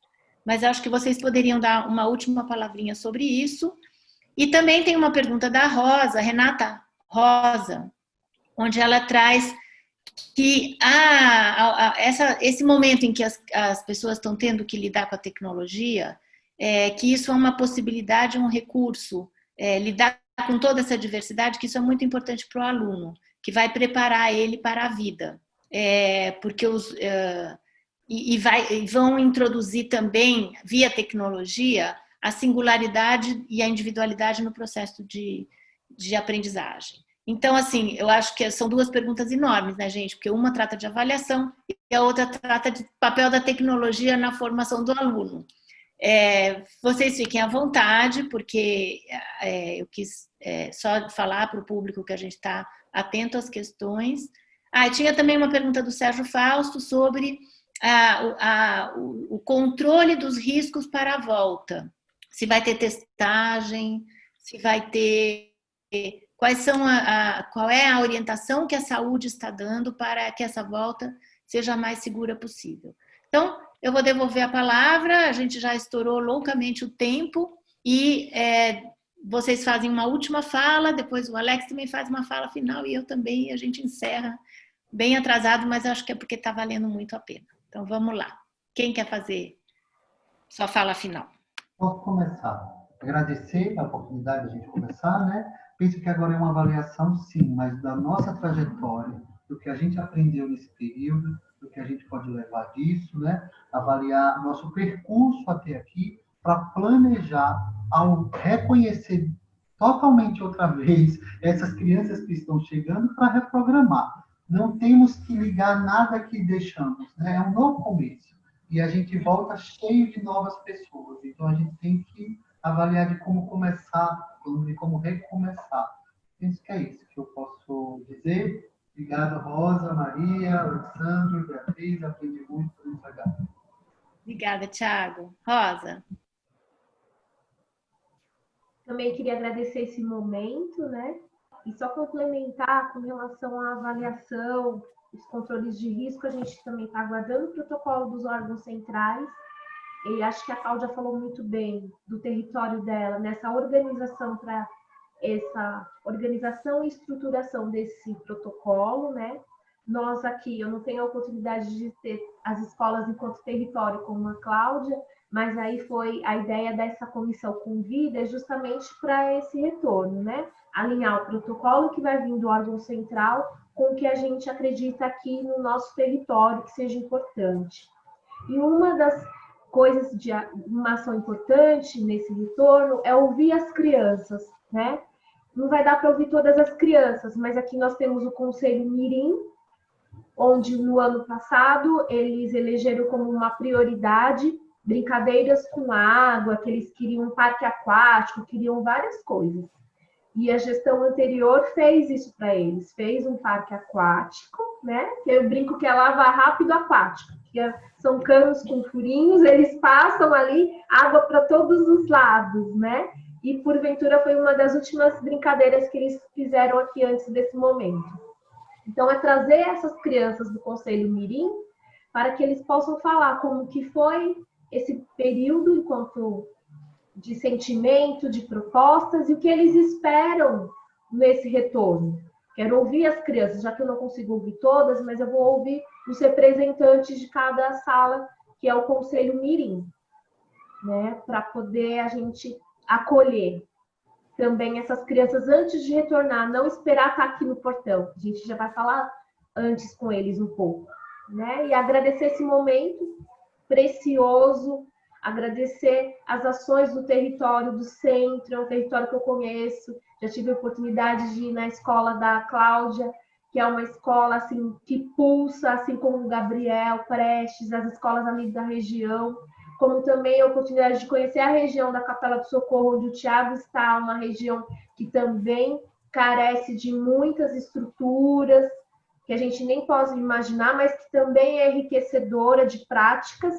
Mas acho que vocês poderiam dar uma última palavrinha sobre isso. E também tem uma pergunta da Rosa, Renata Rosa, onde ela traz que esse momento em que as pessoas estão tendo que lidar com a tecnologia, que isso é uma possibilidade, um recurso, lidar com toda essa diversidade, que isso é muito importante para o aluno, que vai preparar ele para a vida. Porque vão introduzir também, via tecnologia, a singularidade e a individualidade no processo de aprendizagem. Então, assim, eu acho que são duas perguntas enormes, né, gente? Porque uma trata de avaliação e a outra trata de papel da tecnologia na formação do aluno. Vocês fiquem à vontade, porque eu quis só falar para o público que a gente está atento às questões. E tinha também uma pergunta do Sérgio Fausto sobre o controle dos riscos para a volta. Se vai ter testagem, se vai ter... qual é a orientação que a saúde está dando para que essa volta seja a mais segura possível. Então, eu vou devolver a palavra, a gente já estourou loucamente o tempo, e vocês fazem uma última fala, depois o Alex também faz uma fala final, e eu também, e a gente encerra bem atrasado, mas acho que é porque está valendo muito a pena. Então, vamos lá. Quem quer fazer sua fala final? Posso começar. Agradecer a oportunidade de a gente começar, né? Penso que agora é uma avaliação, sim, mas da nossa trajetória, do que a gente aprendeu nesse período, do que a gente pode levar disso, né? Avaliar nosso percurso até aqui, para planejar, ao reconhecer totalmente outra vez essas crianças que estão chegando, para reprogramar. Não temos que ligar nada que deixamos, né? É um novo começo. E a gente volta cheio de novas pessoas. Então, a gente tem que avaliar de como começar, de como recomeçar. Penso que é isso que eu posso dizer. Obrigado, Rosa, Maria, Alexandre, Beatriz. Aprendi muito por isso agora. Obrigada, Thiago. Rosa? Também queria agradecer esse momento, né? E só complementar com relação à avaliação, os controles de risco, a gente também está aguardando o protocolo dos órgãos centrais. E acho que a Cláudia falou muito bem do território dela, nessa organização para essa organização e estruturação desse protocolo, né? Nós aqui, eu não tenho a oportunidade de ter as escolas enquanto território como a Cláudia, mas aí foi a ideia dessa comissão Convida justamente para esse retorno, né? Alinhar o protocolo que vai vir do órgão central com o que a gente acredita aqui no nosso território que seja importante. E uma das coisas de uma ação importante nesse retorno é ouvir as crianças, né? Não vai dar para ouvir todas as crianças, mas aqui nós temos o Conselho Mirim, onde no ano passado eles elegeram como uma prioridade brincadeiras com água, que eles queriam um parque aquático, queriam várias coisas. E a gestão anterior fez isso para eles, fez um parque aquático, né? Que eu brinco que é lava rápido aquático, que são canos com furinhos, eles passam ali água para todos os lados, né? E porventura foi uma das últimas brincadeiras que eles fizeram aqui antes desse momento. Então é trazer essas crianças do Conselho Mirim para que eles possam falar como que foi esse período enquanto de sentimento, de propostas e o que eles esperam nesse retorno. Quero ouvir as crianças, já que eu não consigo ouvir todas, mas eu vou ouvir os representantes de cada sala, que é o Conselho Mirim, né? Para poder a gente acolher também essas crianças antes de retornar, não esperar estar aqui no portão. A gente já vai falar antes com eles um pouco, né? E agradecer esse momento precioso, agradecer as ações do território do centro, é um território que eu conheço, já tive a oportunidade de ir na escola da Cláudia, que é uma escola assim, que pulsa, assim como o Gabriel Prestes, as escolas ali da região, como também a oportunidade de conhecer a região da Capela do Socorro, onde o Thiago está, uma região que também carece de muitas estruturas, que a gente nem pode imaginar, mas que também é enriquecedora de práticas,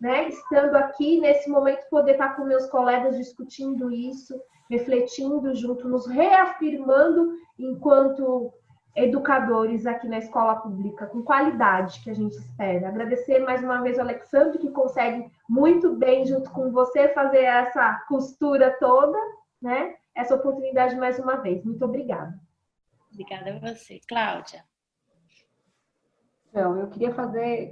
né? Estando aqui, nesse momento, poder estar com meus colegas discutindo isso, refletindo junto, nos reafirmando enquanto educadores aqui na escola pública, com qualidade que a gente espera. Agradecer mais uma vez ao Alexandre, que consegue muito bem, junto com você, fazer essa costura toda, né? Essa oportunidade mais uma vez. Muito obrigada. Obrigada a você. Cláudia? Então, eu queria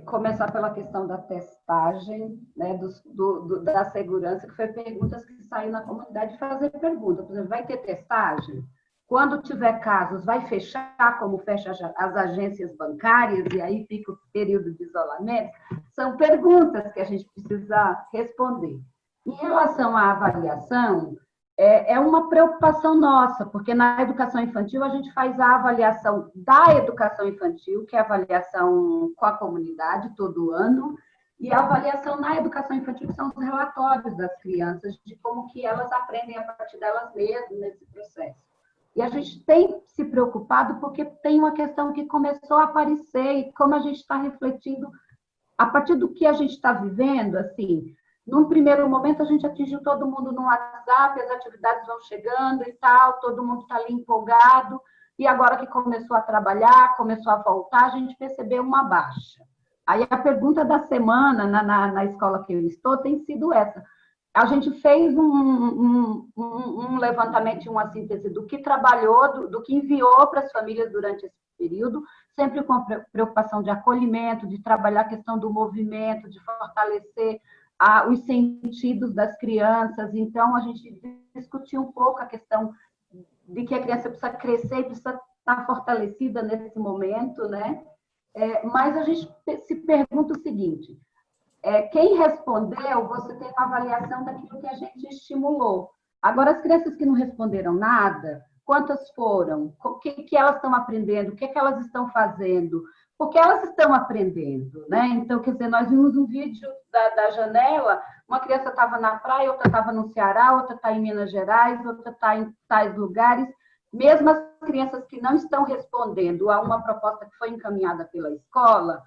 começar pela questão da testagem, né, da segurança, que foi perguntas que saíram na comunidade, fazer pergunta. Por exemplo, vai ter testagem? Quando tiver casos, vai fechar, como fecha as agências bancárias, e aí fica o período de isolamento? São perguntas que a gente precisa responder. Em relação à avaliação, é uma preocupação nossa, porque na educação infantil a gente faz a avaliação da educação infantil, que é a avaliação com a comunidade todo ano, e a avaliação na educação infantil, que são os relatórios das crianças, de como que elas aprendem a partir delas mesmas nesse processo. E a gente tem se preocupado porque tem uma questão que começou a aparecer, e como a gente está refletindo, a partir do que a gente está vivendo, assim, num primeiro momento, a gente atingiu todo mundo no WhatsApp, as atividades vão chegando e tal, todo mundo está ali empolgado, e agora que começou a trabalhar, começou a voltar, a gente percebeu uma baixa. Aí a pergunta da semana na escola que eu estou tem sido essa. A gente fez um levantamento, uma síntese do que trabalhou, do que enviou para as famílias durante esse período, sempre com preocupação de acolhimento, de trabalhar a questão do movimento, de fortalecer os sentidos das crianças. Então, a gente discutiu um pouco a questão de que a criança precisa crescer e precisa estar fortalecida nesse momento, né? Mas a gente se pergunta o seguinte, quem respondeu, você tem uma avaliação daquilo que a gente estimulou. Agora, as crianças que não responderam nada, quantas foram? O que elas estão aprendendo? O que elas estão fazendo? Porque elas estão aprendendo, né? Então, quer dizer, nós vimos um vídeo da janela, uma criança estava na praia, outra estava no Ceará, outra está em Minas Gerais, outra está em tais lugares. Mesmo as crianças que não estão respondendo a uma proposta que foi encaminhada pela escola,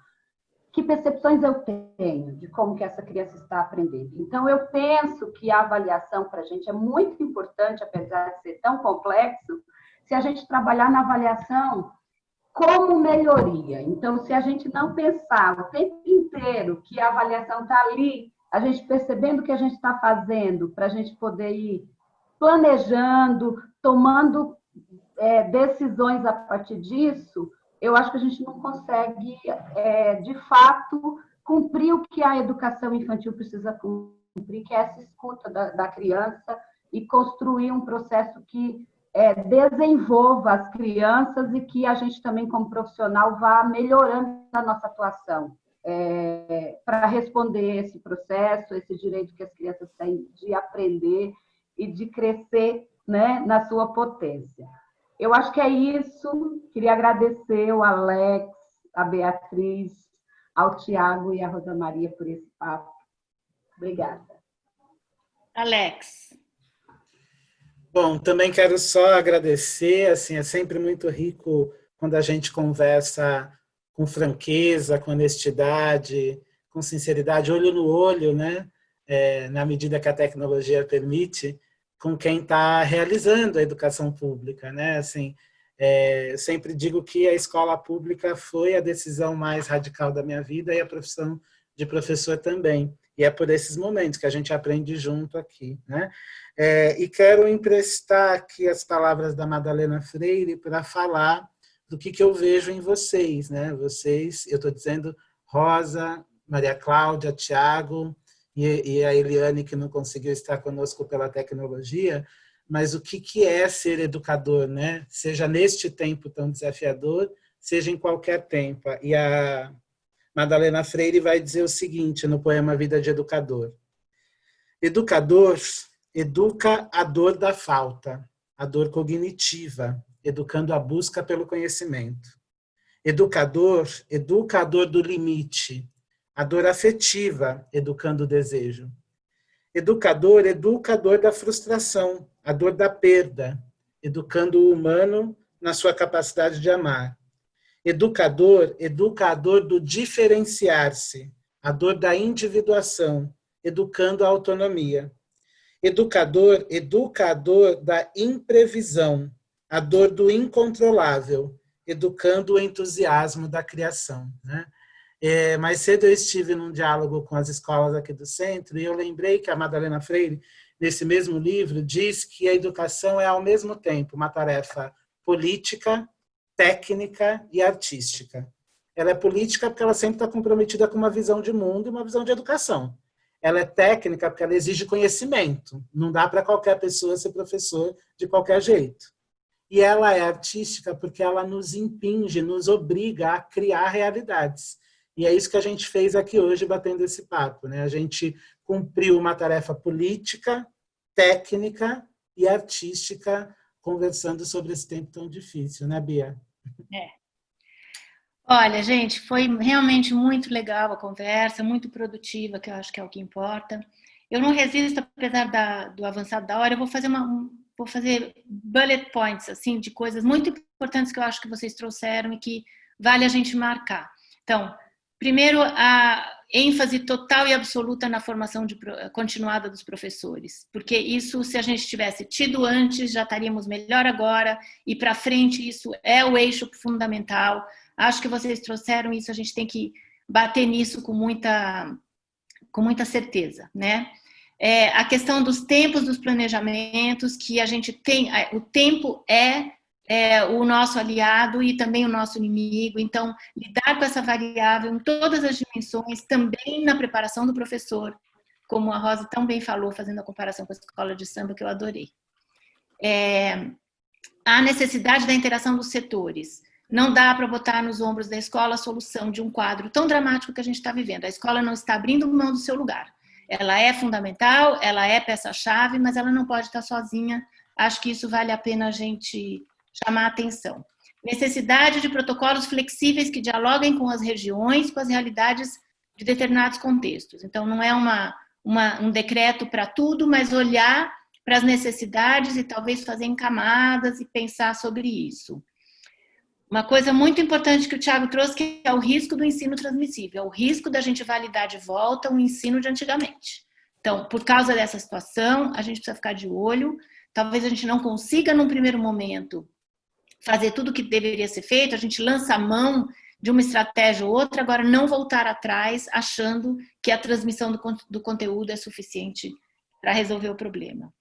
que percepções eu tenho de como que essa criança está aprendendo? Então, eu penso que a avaliação para a gente é muito importante, apesar de ser tão complexo, se a gente trabalhar na avaliação como melhoria. Então, se a gente não pensar o tempo inteiro que a avaliação está ali, a gente percebendo o que a gente está fazendo, para a gente poder ir planejando, tomando decisões a partir disso, eu acho que a gente não consegue, de fato, cumprir o que a educação infantil precisa cumprir, que é essa escuta da criança e construir um processo que desenvolva as crianças e que a gente também, como profissional, vá melhorando a nossa atuação para responder esse processo, esse direito que as crianças têm de aprender e de crescer, né, na sua potência. Eu acho que é isso. Queria agradecer ao Alex, a Beatriz, ao Tiago e à Rosa Maria por esse papo. Obrigada. Alex. Bom, também quero só agradecer, assim, é sempre muito rico quando a gente conversa com franqueza, com honestidade, com sinceridade, olho no olho, né? Na medida que a tecnologia permite, com quem está realizando a educação pública, né? Assim, eu sempre digo que a escola pública foi a decisão mais radical da minha vida e a profissão de professor também. E é por esses momentos que a gente aprende junto aqui, né? E quero emprestar aqui as palavras da Madalena Freire para falar do que eu vejo em vocês, né? Vocês, eu estou dizendo Rosa, Maria Cláudia, Tiago e a Eliane, que não conseguiu estar conosco pela tecnologia, mas o que é ser educador, né? Seja neste tempo tão desafiador, seja em qualquer tempo. E a Madalena Freire vai dizer o seguinte no poema Vida de Educador. Educador educa a dor da falta, a dor cognitiva, educando a busca pelo conhecimento. Educador educa a dor do limite, a dor afetiva, educando o desejo. Educador educa a dor da frustração, a dor da perda, educando o humano na sua capacidade de amar. Educador educa a dor do diferenciar-se, a dor da individuação, educando a autonomia. Educador educa a dor da imprevisão, a dor do incontrolável, educando o entusiasmo da criação, né? Mais cedo eu estive num diálogo com as escolas aqui do centro e eu lembrei que a Madalena Freire, nesse mesmo livro, diz que a educação é ao mesmo tempo uma tarefa política, técnica e artística. Ela é política porque ela sempre está comprometida com uma visão de mundo e uma visão de educação. Ela é técnica porque ela exige conhecimento. Não dá para qualquer pessoa ser professor de qualquer jeito. E ela é artística porque ela nos impinge, nos obriga a criar realidades. E é isso que a gente fez aqui hoje, batendo esse papo, né? A gente cumpriu uma tarefa política, técnica e artística, conversando sobre esse tempo tão difícil, né, Bia? Olha, gente, foi realmente muito legal a conversa, muito produtiva, que eu acho que é o que importa. Eu não resisto, apesar do avançado da hora, eu vou fazer bullet points, assim, de coisas muito importantes que eu acho que vocês trouxeram e que vale a gente marcar. Então, primeiro, a ênfase total e absoluta na formação continuada dos professores, porque isso, se a gente tivesse tido antes, já estaríamos melhor agora, e para frente isso é o eixo fundamental. Acho que vocês trouxeram isso, a gente tem que bater nisso com muita certeza, né? A questão dos tempos dos planejamentos, que a gente tem, o tempo é o nosso aliado e também o nosso inimigo, então lidar com essa variável em todas as dimensões, também na preparação do professor, como a Rosa tão bem falou, fazendo a comparação com a escola de samba, que eu adorei. A necessidade da interação dos setores. Não dá para botar nos ombros da escola a solução de um quadro tão dramático que a gente está vivendo. A escola não está abrindo mão do seu lugar. Ela é fundamental, ela é peça-chave, mas ela não pode estar sozinha. Acho que isso vale a pena a gente chamar a atenção. Necessidade de protocolos flexíveis que dialoguem com as regiões, com as realidades de determinados contextos. Então, não é um decreto para tudo, mas olhar para as necessidades e talvez fazer em camadas e pensar sobre isso. Uma coisa muito importante que o Thiago trouxe, que é o risco do ensino transmissível, é o risco da gente validar de volta o ensino de antigamente. Então, por causa dessa situação, a gente precisa ficar de olho. Talvez a gente não consiga, num primeiro momento, fazer tudo o que deveria ser feito, a gente lança a mão de uma estratégia ou outra, agora não voltar atrás achando que a transmissão do conteúdo é suficiente para resolver o problema.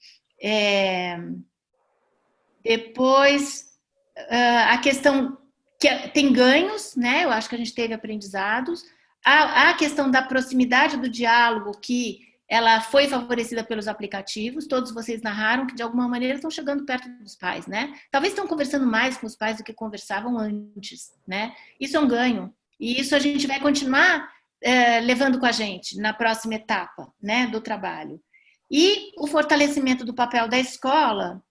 Depois, a questão que tem ganhos, né? Eu acho que a gente teve aprendizados. A questão da proximidade do diálogo, que ela foi favorecida pelos aplicativos, todos vocês narraram que de alguma maneira estão chegando perto dos pais, né? Talvez estão conversando mais com os pais do que conversavam antes, né? Isso é um ganho. E isso a gente vai continuar levando com a gente na próxima etapa, né, do trabalho. E o fortalecimento do papel da escola,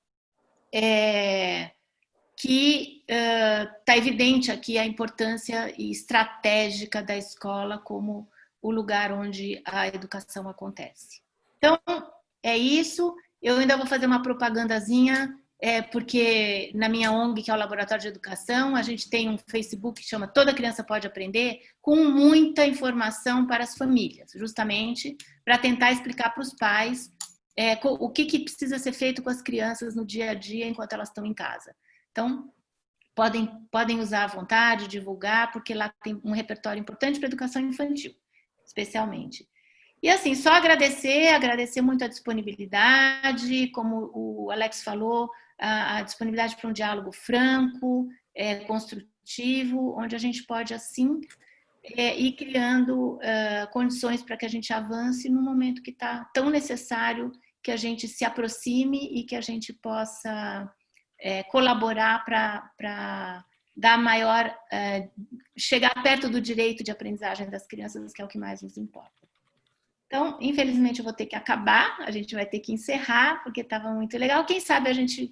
que está evidente aqui a importância estratégica da escola como o lugar onde a educação acontece. Então, é isso. Eu ainda vou fazer uma propagandazinha, porque na minha ONG, que é o Laboratório de Educação, a gente tem um Facebook que chama Toda Criança Pode Aprender, com muita informação para as famílias, justamente para tentar explicar para os pais o que precisa ser feito com as crianças no dia a dia enquanto elas estão em casa. Então, podem usar à vontade, divulgar, porque lá tem um repertório importante para a educação infantil, especialmente. E assim, só agradecer muito a disponibilidade, como o Alex falou, a disponibilidade para um diálogo franco, construtivo, onde a gente pode, assim, ir criando condições para que a gente avance no momento que está tão necessário que a gente se aproxime e que a gente possa colaborar para dar maior, chegar perto do direito de aprendizagem das crianças, que é o que mais nos importa. Então, infelizmente, eu vou ter que acabar, a gente vai ter que encerrar, porque estava muito legal. Quem sabe a gente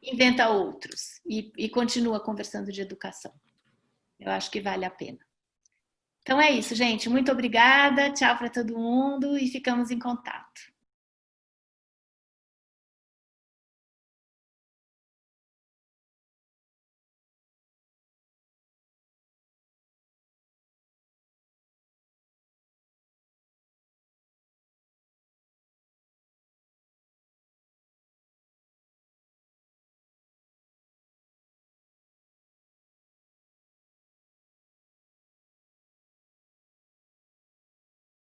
inventa outros e continua conversando de educação. Eu acho que vale a pena. Então é isso, gente. Muito obrigada, tchau para todo mundo e ficamos em contato.